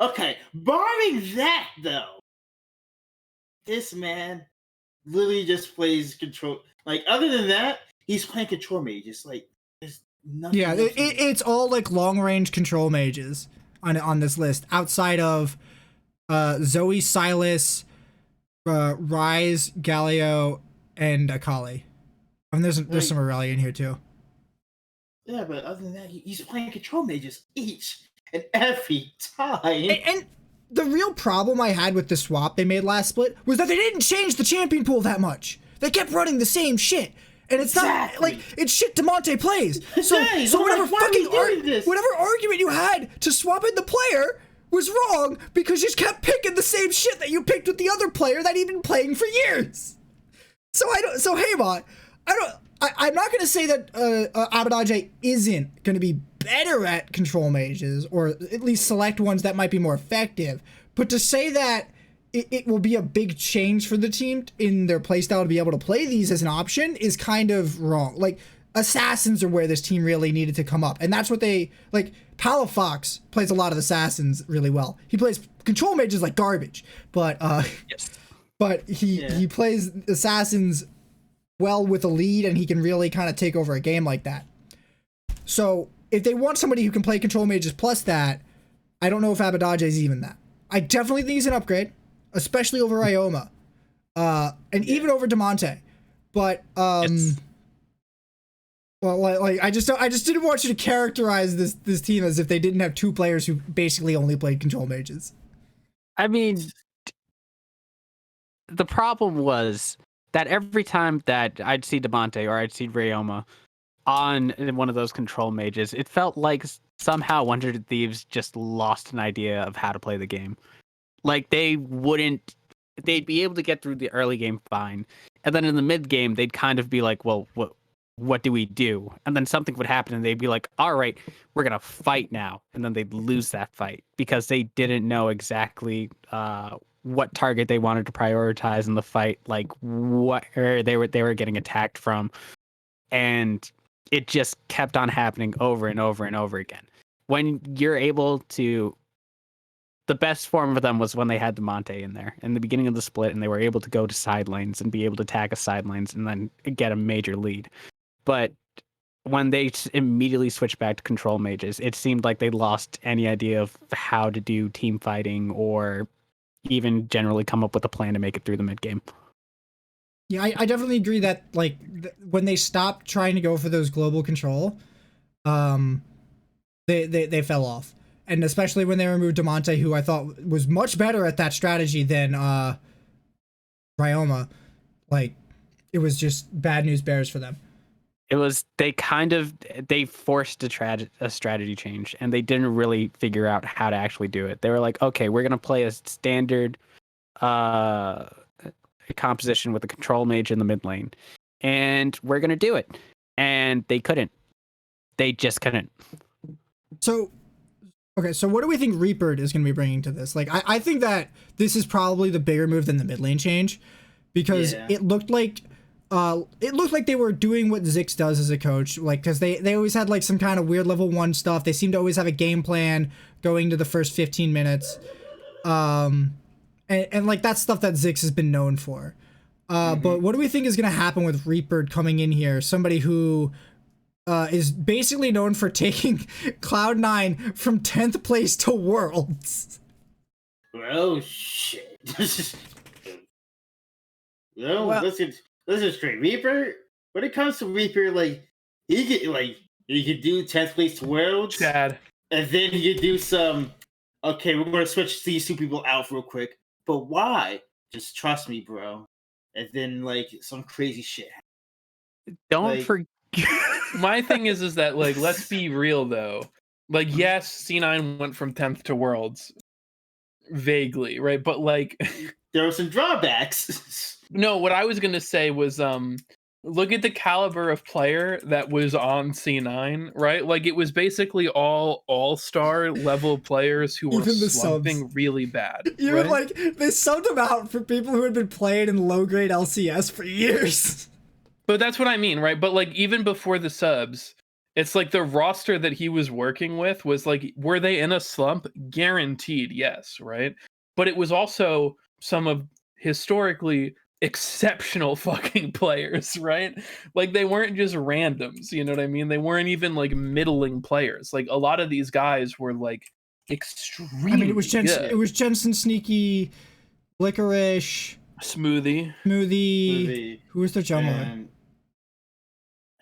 Okay, barring that though, this man literally just plays control. Like, other than that, he's playing control mages. Like, there's nothing. Yeah, it's all like long range control mages on this list, outside of Zoe, Silas, Rise, Galio, and Akali. I mean, there's some Aurelia in here too. Yeah, but other than that, he's playing control mages each and every time. And the real problem I had with the swap they made last split was that they didn't change the champion pool that much. They kept running the same shit. And it's not like it's shit Damonte plays. So whatever whatever argument you had to swap in the player was wrong, because you just kept picking the same shit that you picked with the other player that he'd been playing for years. Haymont, I'm not gonna say that Abidache isn't gonna be better at control mages, or at least select ones that might be more effective. But to say that it will be a big change for the team in their playstyle to be able to play these as an option is kind of wrong. Like, assassins are where this team really needed to come up, and that's what they like. Palafox plays a lot of assassins really well. He plays control mages like garbage, but but he plays assassins well with a lead, and he can really kind of take over a game like that. So if they want somebody who can play control mages plus that, I don't know if Abidache is even that. I definitely think he's an upgrade, especially over Ryoma, and even over Damonte. But well, like I just didn't want you to characterize this team as if they didn't have two players who basically only played control mages. I mean, the problem was that every time that I'd see Damonte or I'd see Ryoma on one of those control mages, it felt like somehow Wonder Thieves just lost an idea of how to play the game. Like, they'd be able to get through the early game fine, and then in the mid game they'd kind of be like, well, what do we do? And then something would happen and they'd be like, all right, we're gonna fight now, and then they'd lose that fight because they didn't know exactly what target they wanted to prioritize in the fight, like where they were getting attacked from, and it just kept on happening over and over and over again. When you're able to, the best form of them was when they had Damonte in there in the beginning of the split, and they were able to go to side lanes and be able to tag a side lanes and then get a major lead. But when they immediately switched back to control mages, it seemed like they lost any idea of how to do team fighting or even generally come up with a plan to make it through the mid game. Yeah, I definitely agree that like when they stopped trying to go for those global control, they fell off. and especially when they removed Demonte, who I thought was much better at that strategy than Ryoma. Like, it was just bad news bears for them. It was they forced a strategy change, and they didn't really figure out how to actually do it. They were like, okay, we're gonna play a standard composition with a control mage in the mid lane, and we're gonna do it. And they couldn't. They just couldn't. So, okay, so what do we think Reaper is going to be bringing to this? Like, I think that this is probably the bigger move than the mid lane change, because it looked like they were doing what Zix does as a coach, like, because they always had like some kind of weird level 1 stuff. They seem to always have a game plan going to the first 15 minutes, and like that's stuff that Zix has been known for. But what do we think is going to happen with Reaper coming in here? Somebody who is basically known for taking Cloud9 from 10th place to Worlds. Oh shit! Listen straight. Reaper, when it comes to Reaper, like he could do 10th place to Worlds, Chad, and then he could do some. Okay, we're gonna switch these 2 people out real quick, but why? Just trust me, bro. And then like some crazy shit. Don't forget. My thing is that, like, let's be real though. Like, yes, C9 went from 10th to Worlds, vaguely, right? But like, there were some drawbacks. No, what I was gonna say was, look at the caliber of player that was on C9, right? Like, it was basically all-star level players who were slumping really bad. Even right? like they subbed them out for people who had been playing in low-grade LCS for years. But that's what I mean, right? But like, even before the subs, it's like the roster that he was working with was like, were they in a slump? Guaranteed, yes, right? But it was also some of historically exceptional fucking players, right? Like, they weren't just randoms, you know what I mean? They weren't even like middling players. Like, a lot of these guys were like extremely it was Jensen, Sneaky, Licorice, Smoothie. Who was their jungler?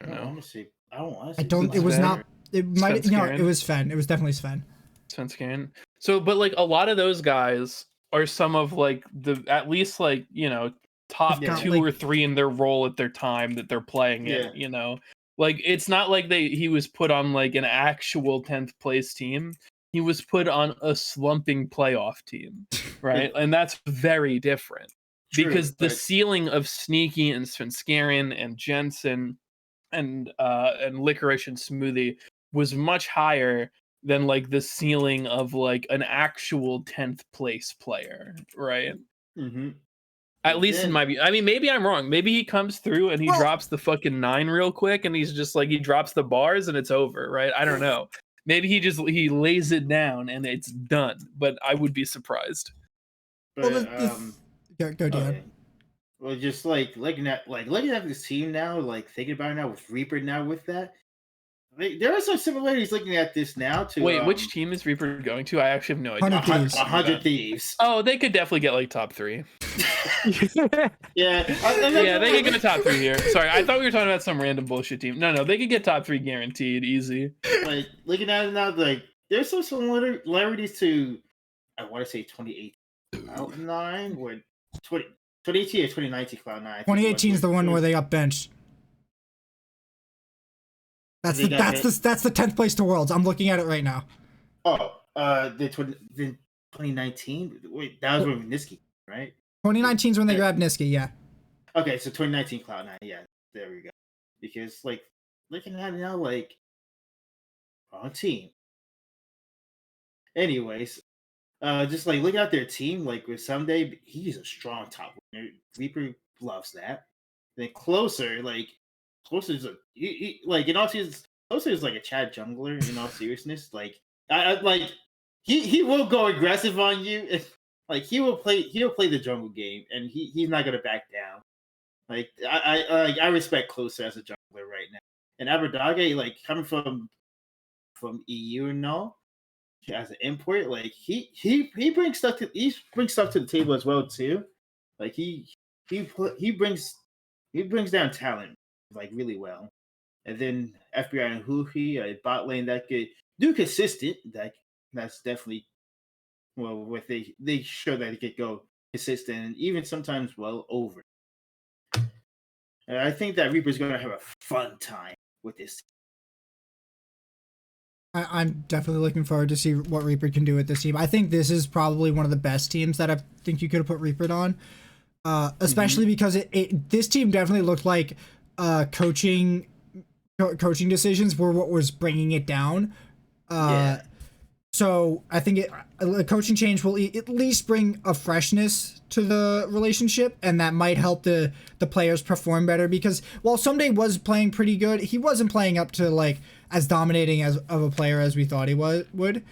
I don't know. Let me see. It was not. It might. No, it was Sven. It was definitely Sven. Sven. So, but like, a lot of those guys are some of like the, at least like, you know, top 2 or 3 in their role at their time that they're playing in. You know, like, it's not like he was put on like an actual 10th place team. He was put on a slumping playoff team, right? And that's very different. Because the ceiling of Sneaky and Svenskeren and Jensen and Licorice and Smoothie was much higher than like the ceiling of like an actual 10th place player, right? At least in my view. I mean, maybe I'm wrong. Maybe he comes through and he drops the fucking 9 real quick, and he's just like, he drops the bars and it's over, right? I don't know. Maybe he lays it down and it's done, but I would be surprised. But, go Dion. Well, just like looking at this team now, like thinking about it now with Reaper now with that, there are some similarities looking at this now to. Wait, which team is Reaper going to? I actually have no idea. 100 Thieves. Oh, they could definitely get like top 3. Yeah, they could get a top 3 here. Sorry, I thought we were talking about some random bullshit team. No, they could get top 3 guaranteed, easy. Like looking at it now, like there's some similarities to, I want to say 2018 Cloud9, where 2018 or 2019 Cloud9. 2018 is the one where they got benched. That's the 10th place to Worlds. I'm looking at it right now. Oh, the 2019. Wait, that was with Nizzy, right? 2019 is when they grabbed Nizzy, yeah. Okay, so 2019 Cloud9, yeah, there we go. Because like looking at it now, like wrong team. Anyways, just like looking at their team, like with Someday, he's a strong top winner. Reaper loves that. Then Closer is like in all seriousness, Closer is like a Chad jungler in all seriousness. Like he will go aggressive on you. If like he'll play the jungle game, and he's not gonna back down. Like I respect Closer as a jungler right now. And Aberdage, like coming from EU and all, as an import, like he brings stuff to the table as well too. Like he brings down talent like really well. And then FBI and Huhi, a bot lane that could do consistent, that That's definitely what they show that it could go consistent and even sometimes well over. And I think that Reaper's going to have a fun time with this. I'm definitely looking forward to see what Reaper can do with this team. I think this is probably one of the best teams that I think you could have put Reaper on, especially because this team definitely looked like coaching decisions were what was bringing it down. So I think a coaching change will at least bring a freshness to the relationship, and that might help the players perform better. Because while Someday was playing pretty good, he wasn't playing up to like as dominating of a player as we thought he would.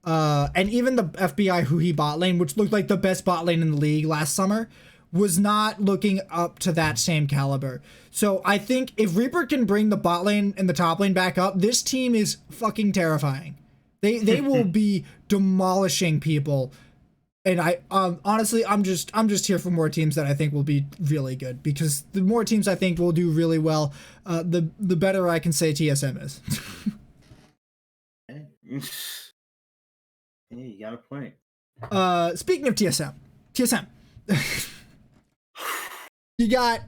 And even the FBI who he bot lane, which looked like the best bot lane in the league last summer, was not looking up to that same caliber. So I think if Reaper can bring the bot lane and the top lane back up, this team is fucking terrifying. They will be demolishing people, and I honestly I'm just here for more teams that I think will be really good, because the more teams I think will do really well, the better I can say TSM is. Hey, you got a point. Speaking of TSM, you got.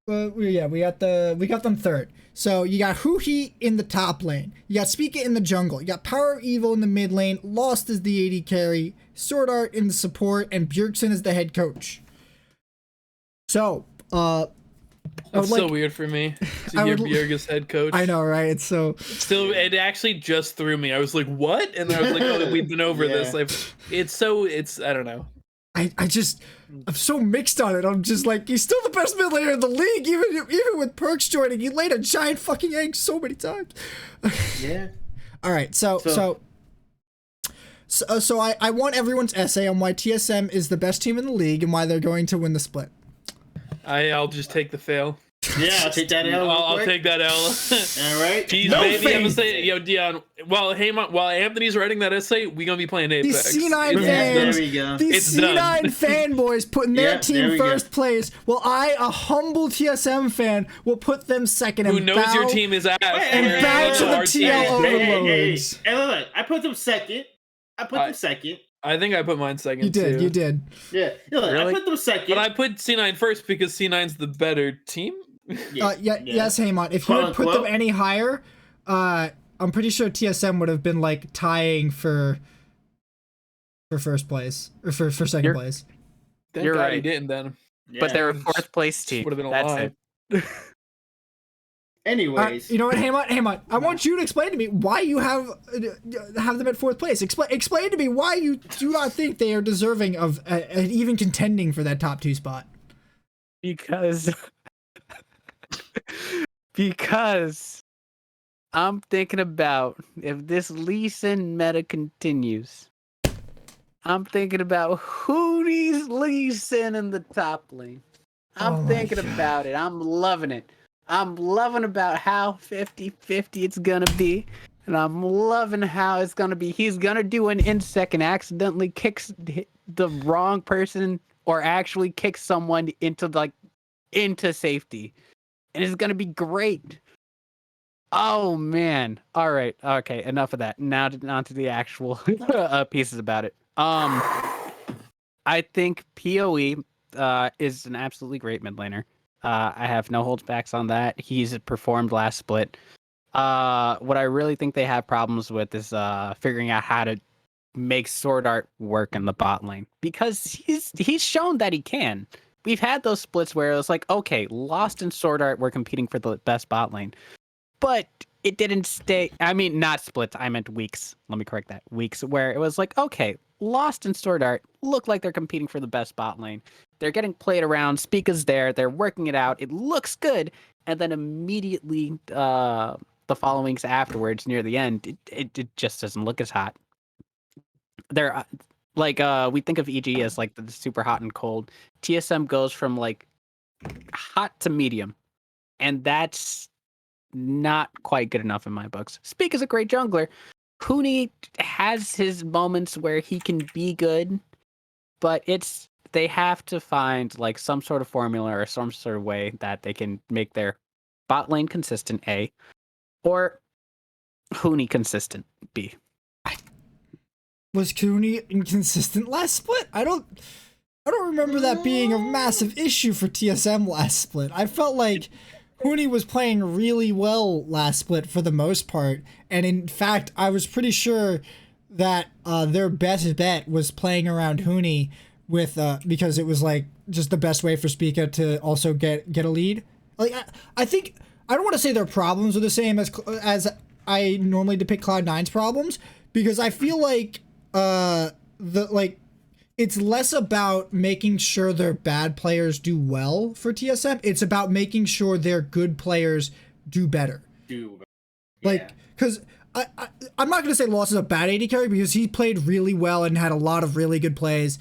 We got them third. So you got Huhi in the top lane. You got Spica in the jungle. You got Power Evil in the mid lane. Lost as the AD carry. Sword Art in the support, and Bjergsen as the head coach. So, that's so weird for me to hear Bjerg as head coach. I know, right? It's so. Still, it actually just threw me. I was like, "What?" And I was like, "Oh, we've been over this." Like, it's I don't know. I'm so mixed on it. I'm just like, he's still the best mid laner in the league, even with Perks joining. He laid a giant fucking egg so many times. Yeah. All right, so I want everyone's essay on why TSM is the best team in the league and why they're going to win the split. I'll just take the fail. Yeah, I'll take that L. I'll take that L. All right. Jeez, No baby, faith. I'm gonna say, yo, Dion. While Anthony's writing that essay, we gonna be playing Apex. These C9 Yeah, fans, there we go. these It's C9 done. fanboys putting their Yeah, there team we first go. place, while I, a humble TSM fan, will put them second. Who and knows bow, your team is ass? and bow to the Our team is TL great. overlords. Hey, look, I put them second. I think I put mine second. You did, too. you did. Yeah, look, Really? I put them second. But I put C9 first because C9's the better team. Yes, Haymont. If you had put them any higher, I'm pretty sure TSM would have been like tying for first place or for second place. Thank You're God right. he didn't then. But they're a fourth place team. Would have been a That's lie. it. Anyways, You know what, Haymont? I want you to explain to me why you have them at fourth place. Explain to me why you do not think they are deserving of even contending for that top 2 spot. Because I'm thinking about if this Lee Sin meta continues. I'm thinking about who these Lee Sin in the top lane. I'm thinking about it. I'm loving it. I'm loving about how 50-50 it's gonna be. And I'm loving how it's gonna be. He's gonna do an insec and accidentally kicks the wrong person, or actually kicks someone into safety. And it's gonna be great. Oh man. All right. Okay, enough of that. Now on to the actual pieces about it. I think PoE is an absolutely great mid laner. I have no holds backs on that. He's performed last split. What I really think they have problems with is figuring out how to make Sword Art work in the bot lane, because he's shown that he can. We've had those splits where it was like, okay, Lost and Sword Art were competing for the best bot lane, but it didn't stay. I mean, not splits. I meant weeks. Let me correct that. Weeks where it was like, okay, Lost and Sword Art look like they're competing for the best bot lane. They're getting played around. Spica's there. They're working it out. It looks good. And then immediately the followings afterwards, near the end, it just doesn't look as hot. They're like, we think of EG as like the super hot and cold. TSM goes from like hot to medium. And that's not quite good enough in my books. Speak is a great jungler. Huni has his moments where he can be good, but they have to find like some sort of formula or some sort of way that they can make their bot lane consistent, A, or Huni consistent, B. Was Cooney inconsistent last split? I don't remember that being a massive issue for TSM last split. I felt like Cooney was playing really well last split for the most part, and in fact, I was pretty sure that their best bet was playing around Hooney with because it was like just the best way for Spica to also get a lead. Like I think I don't want to say their problems are the same as I normally depict Cloud9's problems, because I feel like it's less about making sure their bad players do well for TSM. It's about making sure their good players do better. Like, because I'm not going to say Loss is a bad AD carry, because he played really well and had a lot of really good plays.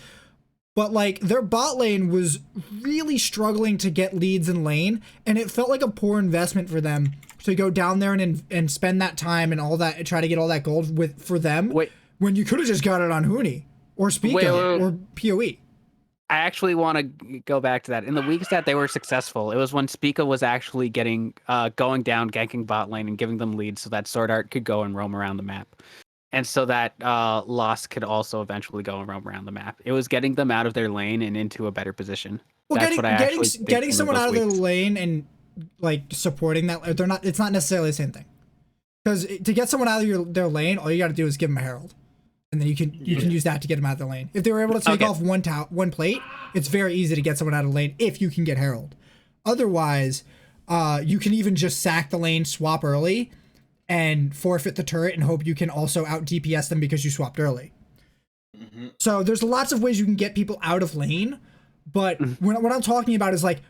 But, like, their bot lane was really struggling to get leads in lane, and it felt like a poor investment for them to go down there and spend that time and all that, and try to get all that gold for them. Wait. When you could have just got it on Hooney or Spica or PoE. I actually want to go back to that. In the weeks that they were successful, it was when Spica was actually going down, ganking bot lane, and giving them leads so that Sword Art could go and roam around the map. And so that Lost could also eventually go and roam around the map. It was getting them out of their lane and into a better position. Well, getting someone out of their lane and like supporting that, it's not necessarily the same thing. Because to get someone out of their lane, all you got to do is give them a Herald. And then you can use that to get them out of the lane. If they were able to take off one plate, it's very easy to get someone out of the lane if you can get Herald. Otherwise, you can even just sack the lane, swap early, and forfeit the turret and hope you can also out DPS them because you swapped early. Mm-hmm. So there's lots of ways you can get people out of lane, but what I'm talking about is like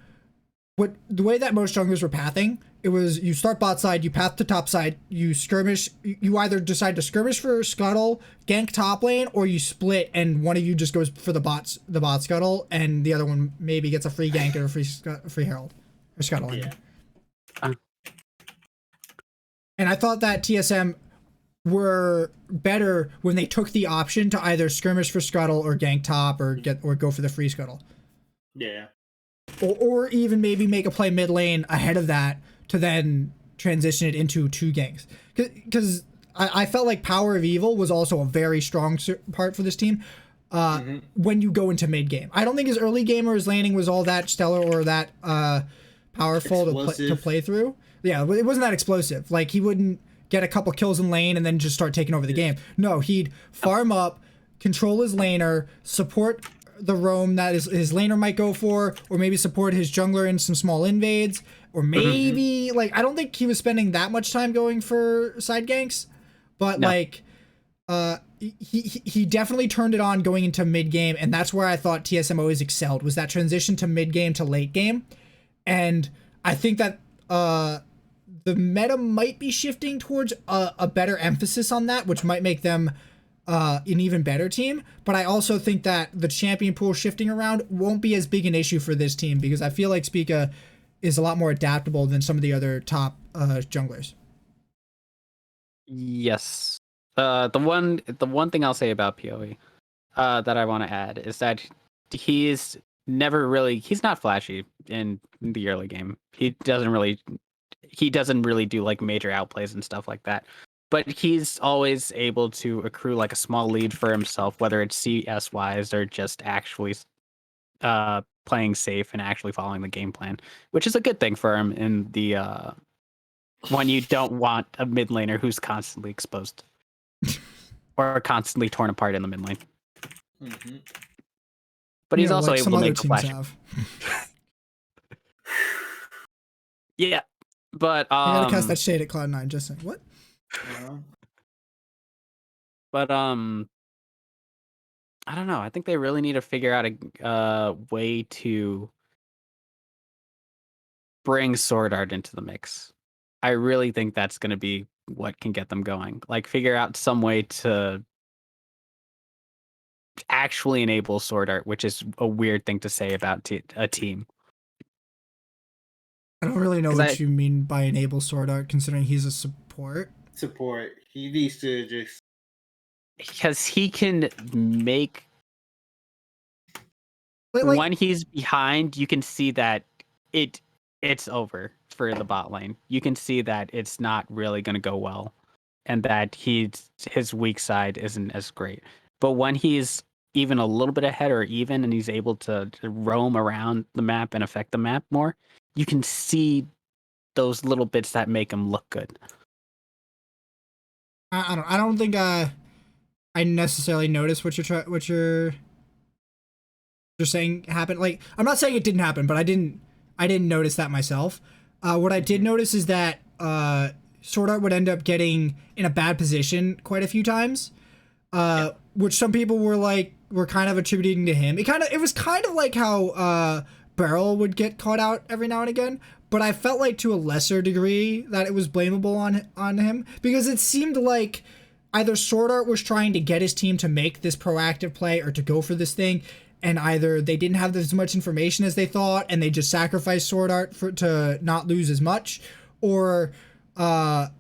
the way that most junglers were pathing. It was you start bot side, you path to top side, you skirmish. You either decide to skirmish for scuttle, gank top lane, or you split and one of you just goes for the bot scuttle, and the other one maybe gets a free gank or a free herald or scuttle. Yeah. And I thought that TSM were better when they took the option to either skirmish for scuttle or gank top or go for the free scuttle. Yeah. Or even maybe make a play mid lane ahead of that to then transition it into two ganks. Because I felt like Power of Evil was also a very strong part for this team when you go into mid game. I don't think his early game or his laning was all that stellar or that powerful to play through. Yeah, it wasn't that explosive. Like, he wouldn't get a couple kills in lane and then just start taking over the game. No, he'd farm up, control his laner, support the roam that his laner might go for, or maybe support his jungler in some small invades, or maybe like I don't think he was spending that much time going for side ganks, but like he definitely turned it on going into mid game, and that's where I thought TSM always excelled, was that transition to mid game to late game. And I think that the meta might be shifting towards a better emphasis on that, which might make them an even better team. But I also think that the champion pool shifting around won't be as big an issue for this team, because I feel like Spica is a lot more adaptable than some of the other top junglers. Yes. The one thing I'll say about PoE that I want to add is that he's not flashy in the early game. He doesn't really do like major outplays and stuff like that. But he's always able to accrue like a small lead for himself, whether it's CS wise or just actually playing safe and actually following the game plan, which is a good thing for him in the when you don't want a mid laner who's constantly exposed or constantly torn apart in the mid lane. Mm-hmm. But he's also able to make a flash. Yeah, but I gotta cast that shade at Cloud9. Just saying. What? But I don't know. I think they really need to figure out a way to bring Sword Art into the mix. I really think that's going to be what can get them going. Like, figure out some way to actually enable Sword Art, which is a weird thing to say about a team. I don't really know what you mean by enable Sword Art, considering he's a support. He needs to just, because he can make when he's behind, you can see that it's over for the bot lane. You can see that it's not really going to go well, and that his weak side isn't as great. but when he's even a little bit ahead or even, and he's able to roam around the map and affect the map more, you can see those little bits that make him look good. I don't think I necessarily noticed what you're saying happened. Like, I'm not saying it didn't happen, but I didn't notice that myself. What I did notice is that Sword Art would end up getting in a bad position quite a few times, which some people were kind of attributing to him. It was kind of like how Beryl would get caught out every now and again, but I felt like to a lesser degree that it was blamable on him, because it seemed like either Sword Art was trying to get his team to make this proactive play or to go for this thing, and either they didn't have as much information as they thought and they just sacrificed Sword Art to not lose as much, or the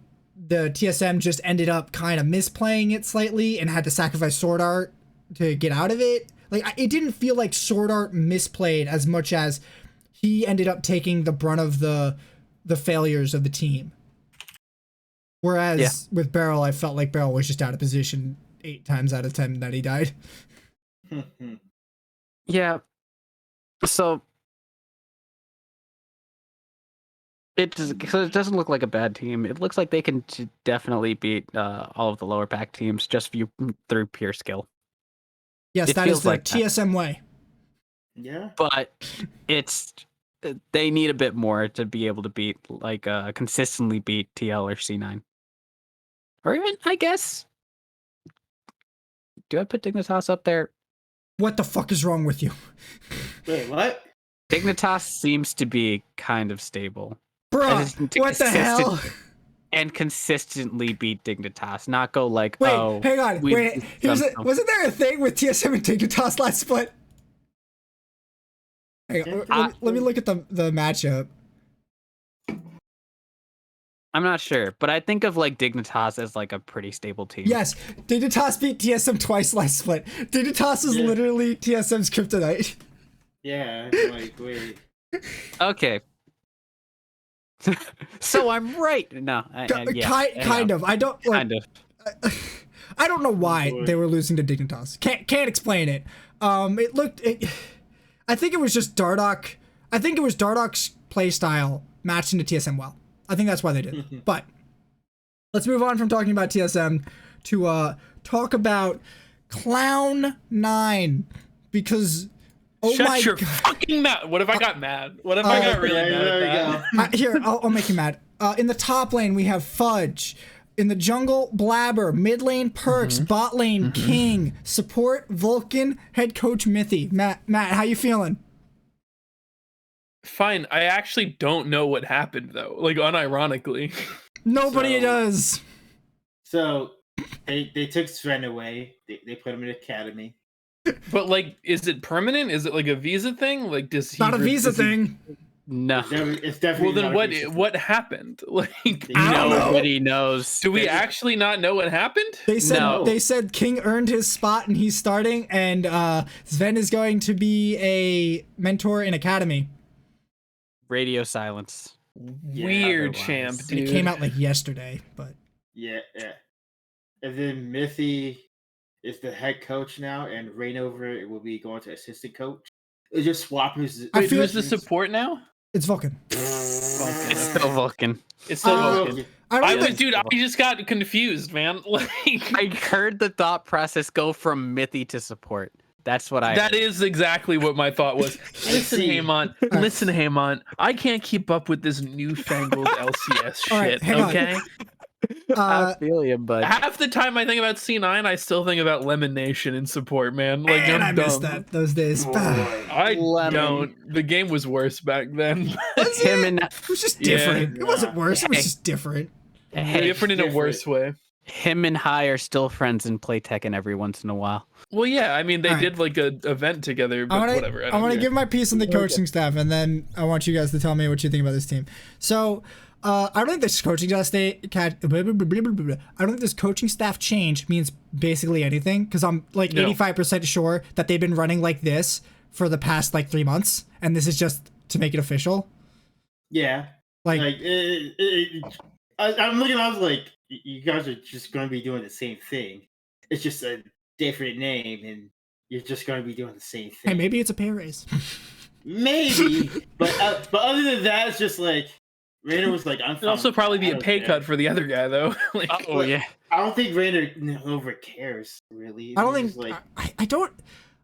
TSM just ended up kind of misplaying it slightly and had to sacrifice Sword Art to get out of it. Like, it didn't feel like Sword Art misplayed as much as he ended up taking the brunt of the failures of the team. Whereas with Beryl, I felt like Beryl was just out of position 8 times out of 10 that he died. Yeah. So it doesn't look like a bad team. It looks like they can definitely beat all of the lower pack teams just through pure skill. Yes, that is the like TSM way. Yeah. But they need a bit more to be able to beat, like, consistently beat TL or C9. Or even, I guess, do I put Dignitas up there? What the fuck is wrong with you? Wait, what? Dignitas seems to be kind of stable. Bruh, what the hell? And consistently beat Dignitas, not go like, wait, oh... hang on, wait, wasn't there a thing with TSM and Dignitas last split? Hang on, let me look at the matchup. I'm not sure, but I think of, like, Dignitas as, like, a pretty stable team. Yes, Dignitas beat TSM twice last split. Dignitas is literally TSM's kryptonite. Yeah, like, wait. Okay. So I'm right. No, kind of. I don't like, kind of. I don't know why they were losing to Dignitas. Can't explain it. I think it was just Dardoch. I think it was Dardoch's playstyle matched into TSM well. I think that's why they did. But let's move on from talking about TSM to talk about Clown9, because Shut your fucking mouth. What if I got mad? What if I got really mad at that? Here, I'll make you mad. In the top lane, we have Fudge. In the jungle, Blabber. Mid lane, Perks. Bot lane, King. Support, Vulcan. Head coach, Mithy. Matt, how you feeling? Fine. I actually don't know what happened, though. Like, unironically. Nobody does. So, they took Sven away. They put him in academy. But, like, is it permanent? Is it like a visa thing? Like, does he? Not a visa thing. No. It's definitely. Well, then what happened? Like, nobody knows. Do we actually not know what happened? They said King earned his spot and he's starting, and Sven is going to be a mentor in academy. Radio silence. Weird champ, dude. It came out like yesterday, but yeah. And then Mithy is the head coach now, and Rainover will be going to assistant coach. It just swaps. Wait, who's the support now? It's Vulcan. It's still Vulcan. It's still Vulcan. I just got confused, man. Like, I heard the thought process go from Mithy to support. That's what I. That is exactly what my thought was. Listen, Haymant. I can't keep up with this newfangled LCS shit. Okay. I feel you, but half the time I think about C9, I still think about Lemon Nation in support, man. Like, man, I miss those days. I don't. The game was worse back then. It was just different. It wasn't worse. It was just different. Different in a worse way. Him and High are still friends in play Tekken every once in a while. Well, yeah, I mean, they did like an event together, but whatever. I want to give my piece on the coaching staff, and then I want you guys to tell me what you think about this team. So, I don't think this coaching staff change means basically anything, because I'm like 85% sure that they've been running like this for the past like 3 months, and this is just to make it official. Yeah, I'm looking. I was like, you guys are just going to be doing the same thing. It's just a different name, and you're just going to be doing the same Hey, thing. maybe it's a pay raise. Maybe, but other than that, it's just like Rainer was like, "I'm." It'd also probably be a pay cut for the other guy, though. Like, Oh yeah. I don't think Rainer over cares really. I don't He's think like,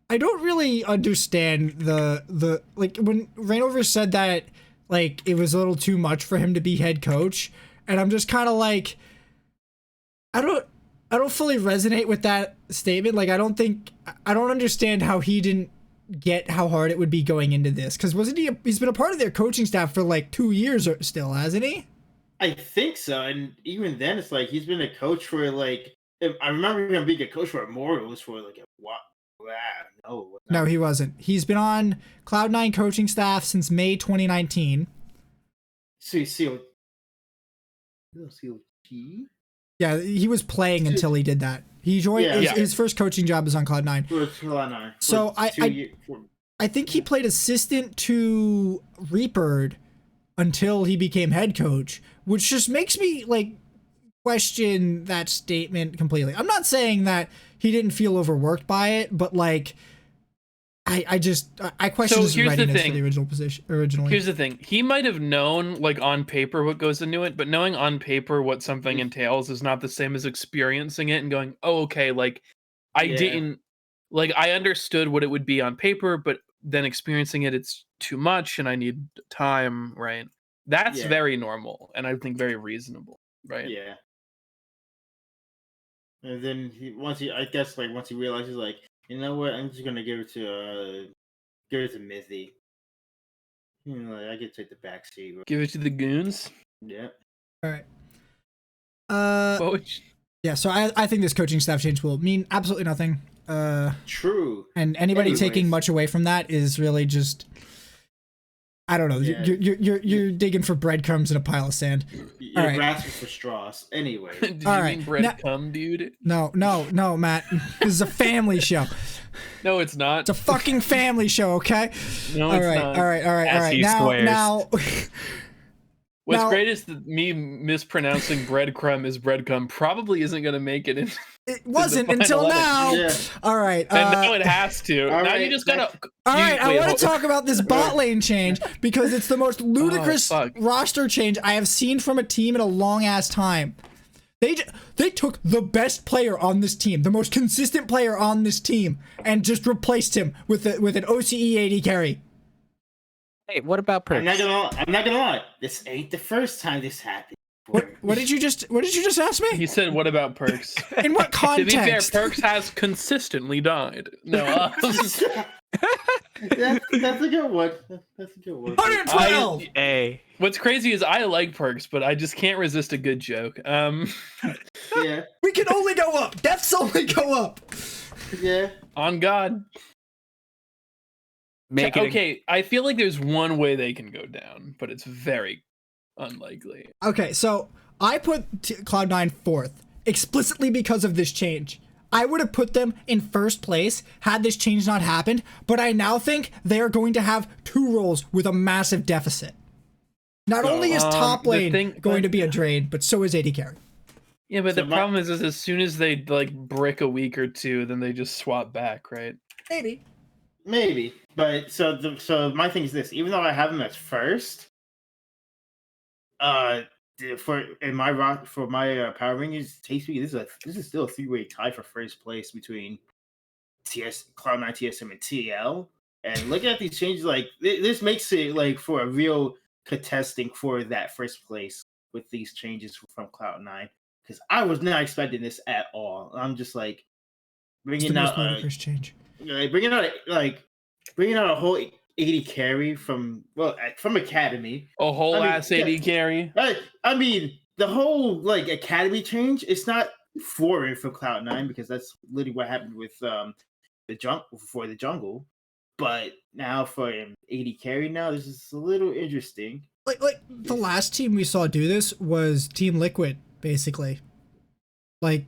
I don't really understand the like when Rainover said that like it was a little too much for him to be head coach, and I'm just kind of like I don't fully resonate with that statement. Like I don't understand how he didn't get how hard it would be going into this, because wasn't he's been a part of their coaching staff for like 2 years or still, hasn't he? I think so, and even then, it's like he's been a coach for like. I remember him being a coach for Immortals for like a what? No, he wasn't. He's been on Cloud9 coaching staff since May 2019. So you see, Yeah, he was playing until he did that. He joined his first coaching job is on Cloud9. So I think he played assistant to Reapered until he became head coach, which just makes me like question that statement completely. I'm not saying that he didn't feel overworked by it, but like I question his readiness for the original position originally. Here's the thing. He might have known like on paper what goes into it, but knowing on paper what something entails is not the same as experiencing it and going, "Oh, okay, like I didn't like I understood what it would be on paper, but then experiencing it, it's too much and I need time," right? That's very normal and I think very reasonable, right? Yeah. And then once he realizes like, you know what, I'm just gonna give it to Nizzy. You know, like, I could take the back seat. Give it to the goons. Yeah. All right. Yeah. So I think this coaching staff change will mean absolutely nothing. True. And anybody taking much away from that is really just, I don't know. Yeah. You're digging for breadcrumbs in a pile of sand. You're grasping for straws. Anyway. Did you mean breadcrumb, dude? No, Matt. This is a family show. No, it's not. It's a fucking family show, okay? No, it's not. All right. Now. What's great is that me mispronouncing breadcrumb is breadcrumb probably isn't going to make it in. It wasn't until now. Yeah. All right. And now it has to. Now you just gotta. All right, I want to talk about this bot lane change because it's the most ludicrous roster change I have seen from a team in a long ass time. They took the best player on this team, the most consistent player on this team, and just replaced him with an OCE AD carry. Hey, what about Perks? I'm not gonna lie. This ain't the first time this happened. What did you just ask me? He said, "What about Perks?" In what context? To be fair, Perks has consistently died. No. That's a good one. That's a good one. 112. What's crazy is I like Perks, but I just can't resist a good joke. Yeah. We can only go up. Deaths only go up. Yeah. On God. I feel like there's one way they can go down, but it's very unlikely. Okay, so I put Cloud9 fourth explicitly because of this change. I would have put them in first place had this change not happened, but I now think they are going to have 2 roles with a massive deficit. Not only is top lane going to be a drain, but so is AD carry. Yeah, but the problem is as soon as they like brick a week or two, then they just swap back, right? Maybe. But so my thing is this: even though I have them as first, for my power rankings, this is still a 3-way tie for first place between Cloud9, TSM, and TL. And looking at these changes, like this makes it like for a real contesting for that first place with these changes from Cloud9, because I was not expecting this at all. I'm just like bringing out a whole 80 carry from Academy. A whole ass 80 carry. I mean, the whole like Academy change, it's not foreign for Cloud9 because that's literally what happened with the jungle. But now for 80 carry now, this is a little interesting. Like the last team we saw do this was Team Liquid, basically. Like,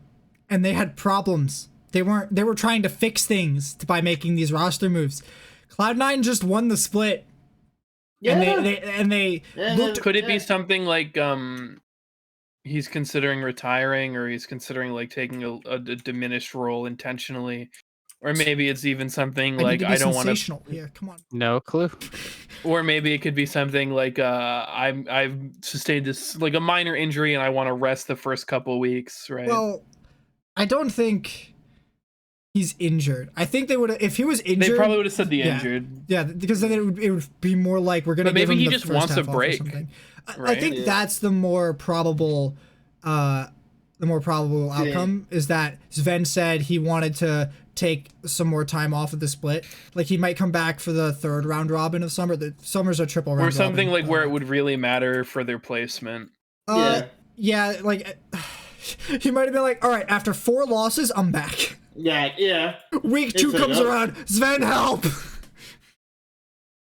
and they had problems. They were trying to fix things by making these roster moves. Cloud9 just won the split. Yeah. And they Could it be something like he's considering retiring, or he's considering like taking a diminished role intentionally, or maybe it's even something like I don't want to. Here, come on. No clue. Or maybe it could be something like I've sustained this like a minor injury and I want to rest the first couple weeks, right? Well, I don't think he's injured. I think they would if he was injured. They probably would have said the injured. Yeah, because then it would be more like we're gonna. But maybe give him he the just first wants a half off or break. something. Right? I think that's the more probable. The more probable outcome is that Sven said he wanted to take some more time off of the split. Like he might come back for the third round robin of summer. The summer's a triple round. Or something robin. like where it would really matter for their placement. Yeah, like he might have been like, all right, after 4 losses, I'm back. Yeah. Week 2 comes around. Sven, help!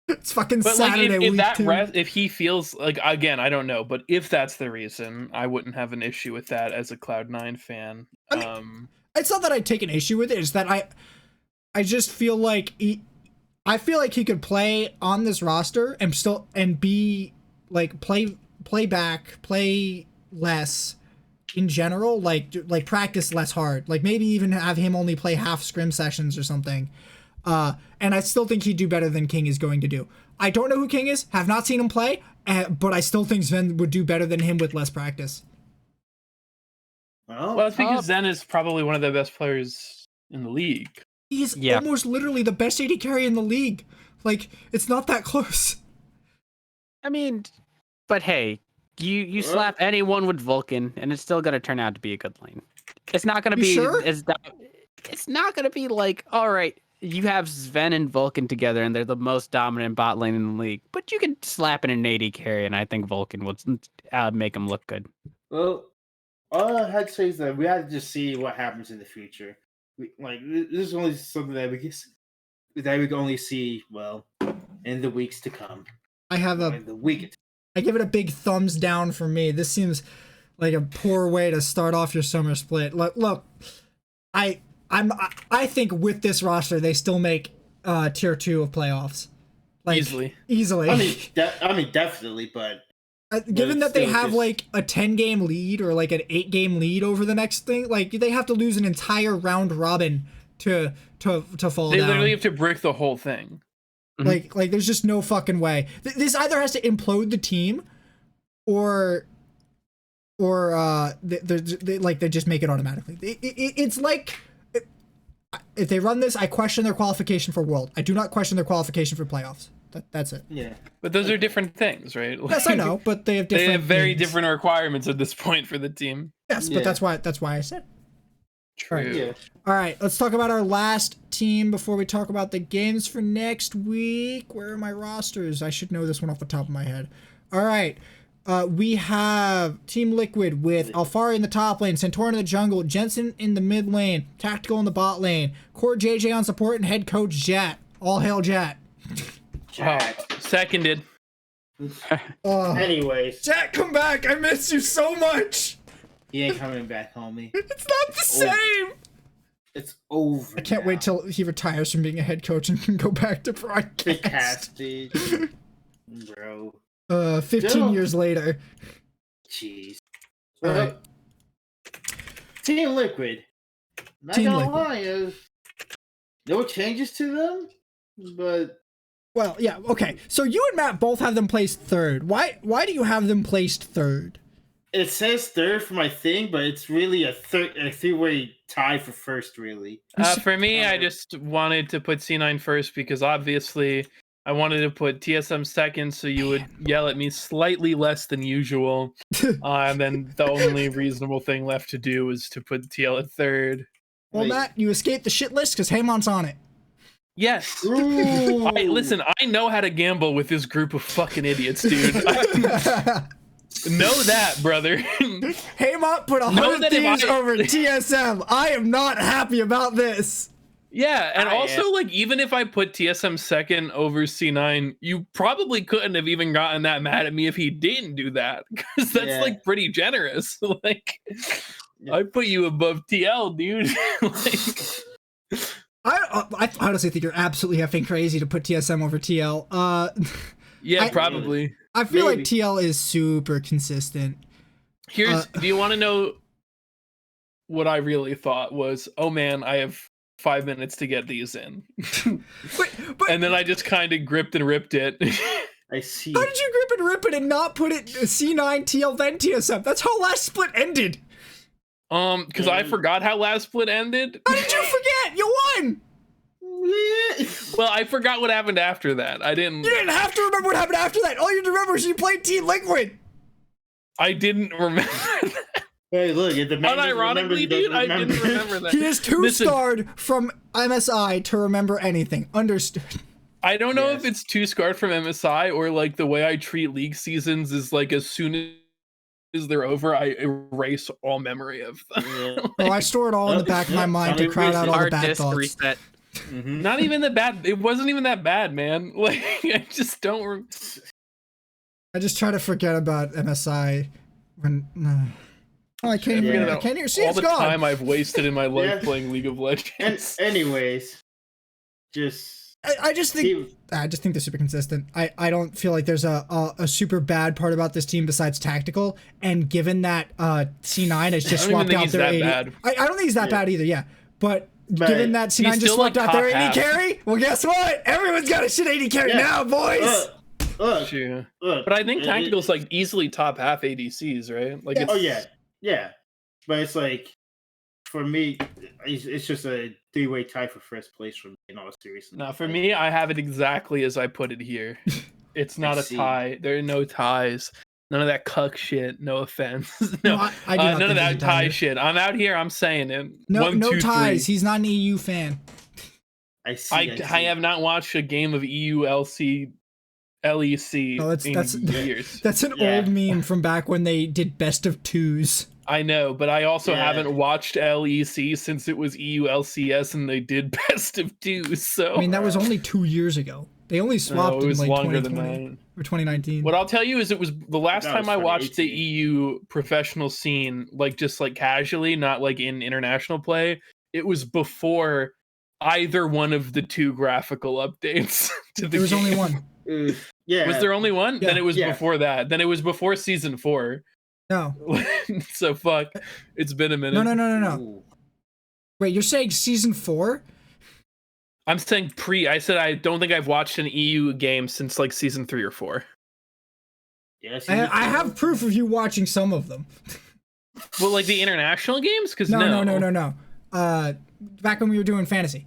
It's fucking Saturday. Like if he feels like, again, I don't know, but if that's the reason, I wouldn't have an issue with that as a Cloud9 fan. I mean, it's not that I take an issue with it. It's that I just feel like he could play on this roster and be like play less in general, like practice less hard, like maybe even have him only play half scrim sessions or something. And I still think he'd do better than King is going to do. I don't know who King is, have not seen him play, but I still think Sven would do better than him with less practice. Well, it's because Zen is probably one of the best players in the league. He's almost literally the best AD carry in the league. Like, it's not that close. I mean, but hey, you slap anyone with Vulcan, and it's still gonna turn out to be a good lane. It's not gonna be sure? It's not gonna be like, all right, you have Sven and Vulcan together, and they're the most dominant bot lane in the league. But you can slap in an AD carry, and I think Vulcan would make him look good. Well, all I had to say is that we had to just see what happens in the future. This is only something that we can only see in the weeks to come. I give it a big thumbs down for me. This seems like a poor way to start off your summer split. Look, I think with this roster they still make tier 2 of playoffs. Like, easily. I mean, definitely, but given that they have like a 10-game lead or like an 8-game lead over the next thing, like they have to lose an entire round robin to fall down. They literally have to break the whole thing. Like there's just no fucking way. This either has to implode the team, or they just make it automatically. It's like if they run this, I question their qualification for World. I do not question their qualification for playoffs. That's it. Yeah, but those are different things, right? Yes, I know, but they have different. They have very different requirements at this point for the team. Yes, but that's why I said. True. Right. Yeah. All right, let's talk about our last team before we talk about the games for next week. Where are my rosters? I should know this one off the top of my head. All right, we have Team Liquid with Alfari in the top lane, Santorin in the jungle, Jensen in the mid lane, Tactical in the bot lane, Core JJ on support, and head coach Jat. All hail Jat. Seconded. Anyways, Jat, come back! I miss you so much. He ain't coming back, homie. It's not the same. It's over. I can't wait till he retires from being a head coach and can go back to broadcast. Bro. 15 years later. Jeez. All right. Team Liquid. Not gonna lie, no changes to them, but. Well, yeah, okay. So you and Matt both have them placed third. Why do you have them placed third? It says third for my thing, but it's really a three-way tie for first, really. For me, I just wanted to put C9 first because obviously I wanted to put TSM second, so you would yell at me slightly less than usual. And then the only reasonable thing left to do was to put TL at third. Well, Matt, you escaped the shit list because Haymant's on it. Yes. Listen, I know how to gamble with this group of fucking idiots, dude. Know that, brother. Haymant put 100 thieves over TSM. I am not happy about this. Yeah, and also, like, even if I put TSM second over C9, you probably couldn't have even gotten that mad at me if he didn't do that, because that's, like, pretty generous. Like, I put you above TL, dude. I honestly think you're absolutely effing crazy to put TSM over TL. Yeah, probably. I feel like TL is super consistent. Here's. Do you want to know what I really thought was? Oh man, I have 5 minutes to get these in, but and then I just kind of gripped and ripped it. I see. How did you grip and rip it and not put it C9 TL then TSM? That's how last split ended. Because I forgot how last split ended. How did you forget? You won. Well, I forgot what happened after that. I didn't. You didn't have to remember what happened after that. All you remember is you played Team Liquid. I didn't remember that. Hey, look, the man unironically, dude, I didn't remember that. He is two-starred from MSI to remember anything. Understood. I don't know if it's too scarred from MSI or like the way I treat league seasons is like as soon as they're over, I erase all memory of them. Yeah. Well, I store it all in the back of my mind to crowd out all the bad thoughts. Reset. Not even that bad. It wasn't even that bad, man. Like I just don't. I just try to forget about MSI when. Oh, I can't even. I can't even see all it's the gone. time I've wasted in my life playing League of Legends. Anyways, I just think they're super consistent. I don't feel like there's a super bad part about this team besides tactical. And given that C9 has just swapped out their AD, I don't think he's that bad either. Yeah, but given that C9 just swapped out their AD carry, well, guess what? Everyone's got a shit AD carry now, boys. Sure. But I think tactical's like easily top half ADCs, right? Like, yeah. But it's like, for me, it's just a three-way tie for first place for me in all seriousness. No, for me, I have it exactly as I put it here. It's not a tie. There are no ties. None of that cuck shit. No offense. No, I do not none of that tie shit. I'm out here. I'm saying it. No, no ties. He's not an EU fan. I have not watched a game of EU LEC in years. That's an old meme from back when they did best of twos. I know, but I also haven't watched LEC since it was EU LCS and they did best of two. So I mean, that was only 2 years ago. They only swapped in like 2020 or 2019. What I'll tell you is it was the last time I watched the EU professional scene, like just like casually, not like in international play. It was before either one of the two graphical updates to the There was game. only one. Yeah. Was there only one? Yeah. Then it was before that. Then it was before season 4. No. So fuck. It's been a minute. No. Ooh. Wait, you're saying season 4? I'm saying I said I don't think I've watched an EU game since like season 3 or 4. Yes. I have proof of you watching some of them. Well, like the international games? Because no. Back when we were doing fantasy.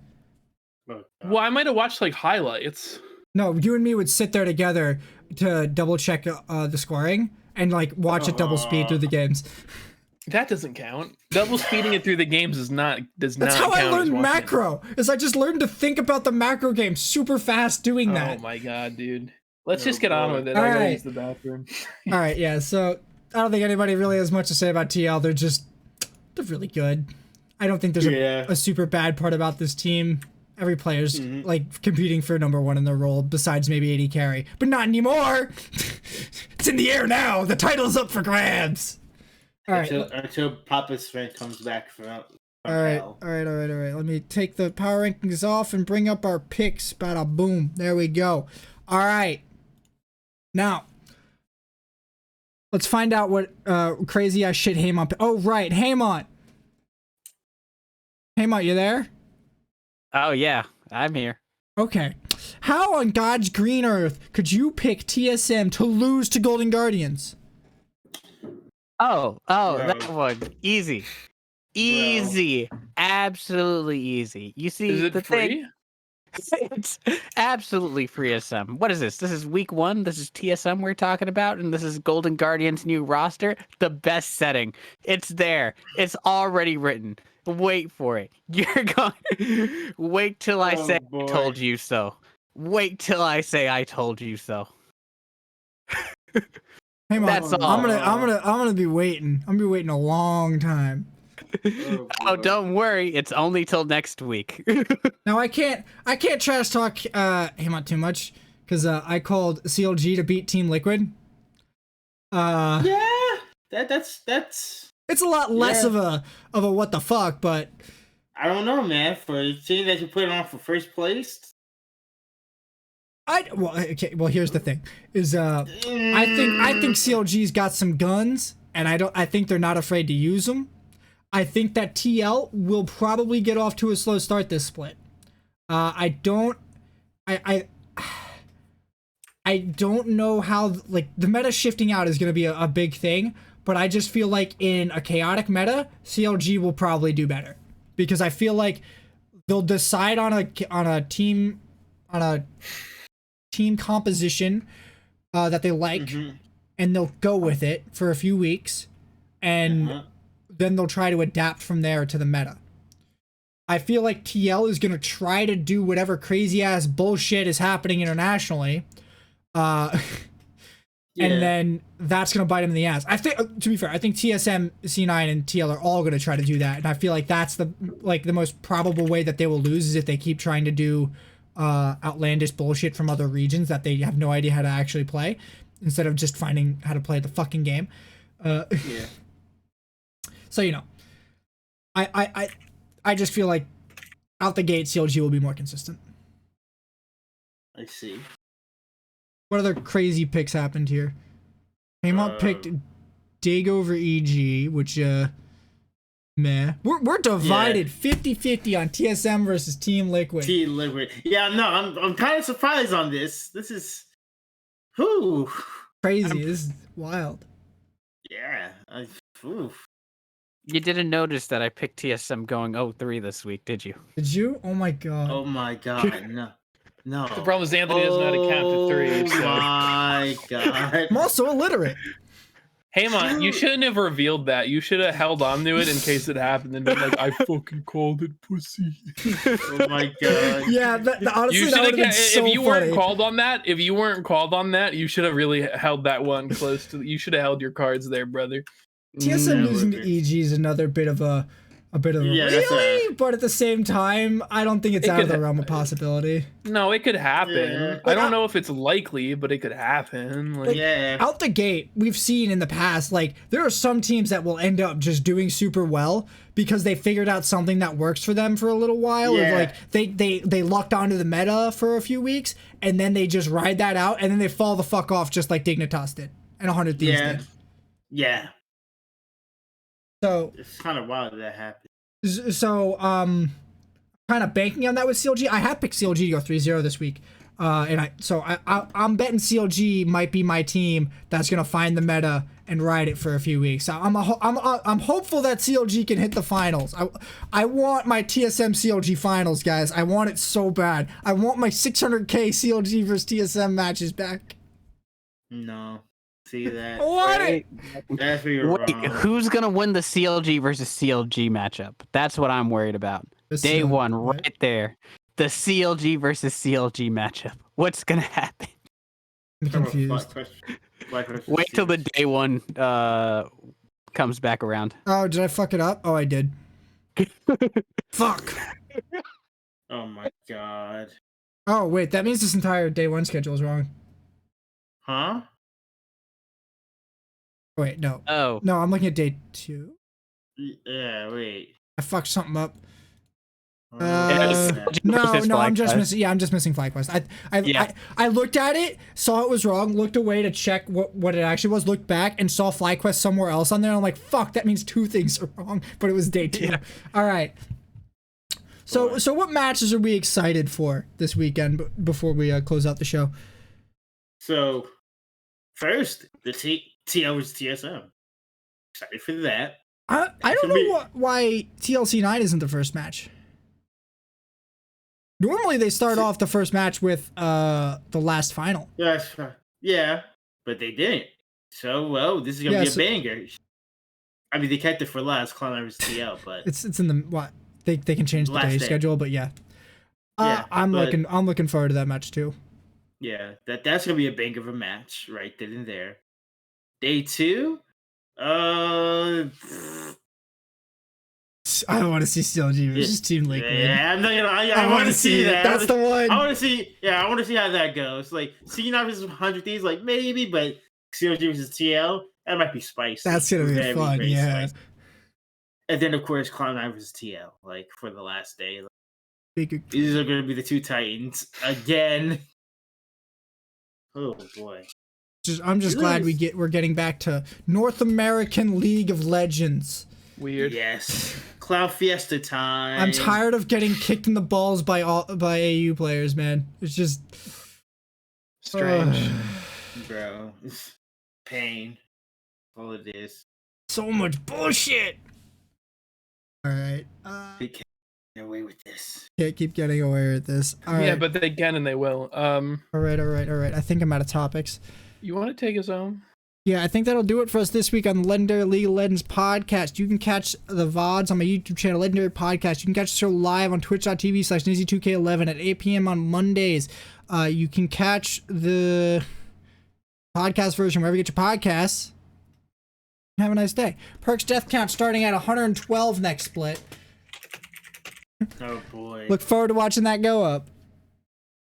Well, I might have watched like highlights. No, you and me would sit there together to double check the scoring and like watch it double speed through the games. That doesn't count. Double speeding it through the games does not That's how I learned macro. Is I just learned to think about the macro game super fast doing that. Oh my god, dude. Let's just get on with it. I gotta use the bathroom. All right, yeah. So I don't think anybody really has much to say about TL. They're really good. I don't think there's a super bad part about this team. Every player's like competing for number 1 in their role, besides maybe AD carry, but not anymore. It's in the air now. The title's up for grabs. All right. Until Papa's friend comes back from all right. Let me take the power rankings off and bring up our picks. Bada boom. There we go. All right. Now, let's find out what crazy ass shit Haymant. Oh right, Haymant. Haymant, you there? Oh yeah, I'm here. Okay. How on God's green earth could you pick TSM to lose to Golden Guardians? Oh, that one. Easy. Absolutely easy. You see, is it the free? thing. It's absolutely free SM. What is this? This is week 1. This is TSM we're talking about, and this is Golden Guardians' new roster. The best setting. It's there. It's already written. Wait for it. You're going. Wait till I say I told you so. Wait till I say I told you so. Hey, that's all. I'm gonna be waiting. I'm gonna be waiting a long time. Oh, don't worry. It's only till next week. Now I can't trash talk Haymant too much because I called CLG to beat Team Liquid. That's. It's a lot less of a what the fuck, but I don't know, man. For the team that you put it on for first place. Well, here's the thing: is I think CLG's got some guns, and I think they're not afraid to use them. I think that TL will probably get off to a slow start this split. I don't know how, like, the meta shifting out is going to be a big thing, but I just feel like in a chaotic meta, CLG will probably do better, because I feel like they'll decide on a team composition that they like, and they'll go with it for a few weeks, and then they'll try to adapt from there to the meta. I feel like TL is going to try to do whatever crazy ass bullshit is happening internationally. And then that's going to bite him in the ass. I think, to be fair, I think TSM, C9, and TL are all going to try to do that. And I feel like that's the most probable way that they will lose, is if they keep trying to do outlandish bullshit from other regions that they have no idea how to actually play, instead of just finding how to play the fucking game. So, you know, I just feel like out the gate, CLG will be more consistent. I see. What other crazy picks happened here? Haymant picked Dig over EG, which, meh. We're divided 50-50 on TSM versus Team Liquid. Team Liquid. Yeah, no, I'm kind of surprised on this. This is... Whew. Crazy. This is wild. Yeah. You didn't notice that I picked TSM going 0-3 this week, did you? Did you? Oh my god. Oh my god, no. No. The problem is Anthony doesn't know how to count to 3. So. Oh my god. I'm also illiterate. Haymant, you shouldn't have revealed that. You should have held on to it in case it happened and been like, I fucking called it, pussy. Oh my god. Yeah, honestly, that would have been so if you funny. weren't called on that, you should have really held that one close to. You should have held your cards there, brother. TSM losing to EG is another bit of a really, but at the same time, I don't think it's out of the realm of possibility. No, it could happen. Yeah. I don't know if it's likely, but it could happen. Like, out the gate, we've seen in the past, like, there are some teams that will end up just doing super well because they figured out something that works for them for a little while. Yeah. Or like they locked onto the meta for a few weeks, and then they just ride that out, and then they fall the fuck off, just like Dignitas did and 100 Thieves did. Yeah. So it's kind of wild that happened. So kind of banking on that with CLG. I have picked CLG to go 3-0 this week, and I'm betting CLG might be my team that's gonna find the meta and ride it for a few weeks. I'm hopeful that CLG can hit the finals. I want my TSM CLG finals, guys. I want it so bad. I want my 600k CLG versus TSM matches back. No. See that? What? That's where you're wrong. Who's gonna win the CLG versus CLG matchup? That's what I'm worried about. Day one, right there. The CLG versus CLG matchup. What's gonna happen? I'm confused. Wait till the day one comes back around. Oh, did I fuck it up? Oh, I did. Fuck. Oh my god. Oh wait, that means this entire day one schedule is wrong. Huh? Wait, no. Oh. No, I'm looking at day 2. Yeah, wait. I fucked something up. No, I'm just missing. Yeah, I'm just missing FlyQuest. I looked at it, saw it was wrong, looked away to check what it actually was, looked back and saw FlyQuest somewhere else on there. I'm like, fuck, that means 2 things are wrong. But it was day 2. Yeah. All right. So what matches are we excited for this weekend before we close out the show? So first, the TL was TSM. Excited for that. I don't know why TLC9 isn't the first match. Normally they start off the first match with the last final. Yeah, but they didn't. So well, this is gonna be a banger. I mean, they kept it for last, Cloud9 versus TL, but it's in the what they can change the day schedule, but yeah. I'm looking forward to that match too. Yeah, that's gonna be a banger of a match right then and there. Day 2, I don't want to see CLG versus Team Liquid. Yeah, I'm not gonna. I want to see that. That's the one. I want to see. Yeah, I want to see how that goes. Like C9 versus 100 Thieves, like maybe, but CLG versus TL, that might be spicy. That's gonna be fun. Yeah. Spicy. And then of course Cloud9 versus TL, like for the last day. Like, these are gonna be the 2 Titans again. Oh boy. I'm just glad we're getting back to North American League of Legends. Weird. Yes. Cloud Fiesta time. I'm tired of getting kicked in the balls by AU players, man. It's just strange. Bro. Pain. All it is. So much bullshit. All right. They can't get away with this. Can't keep getting away with this. All right. Yeah, but they can and they will. All right. I think I'm out of topics. You want to take us home? Yeah, I think that'll do it for us this week on the Legendary League of Legends podcast. You can catch the VODs on my YouTube channel, Legendary Podcast. You can catch the show live on twitch.tv/Nizzy2K11 at 8 p.m. on Mondays. You can catch the podcast version wherever you get your podcasts. Have a nice day. Perks death count starting at 112 next split. Oh boy. Look forward to watching that go up.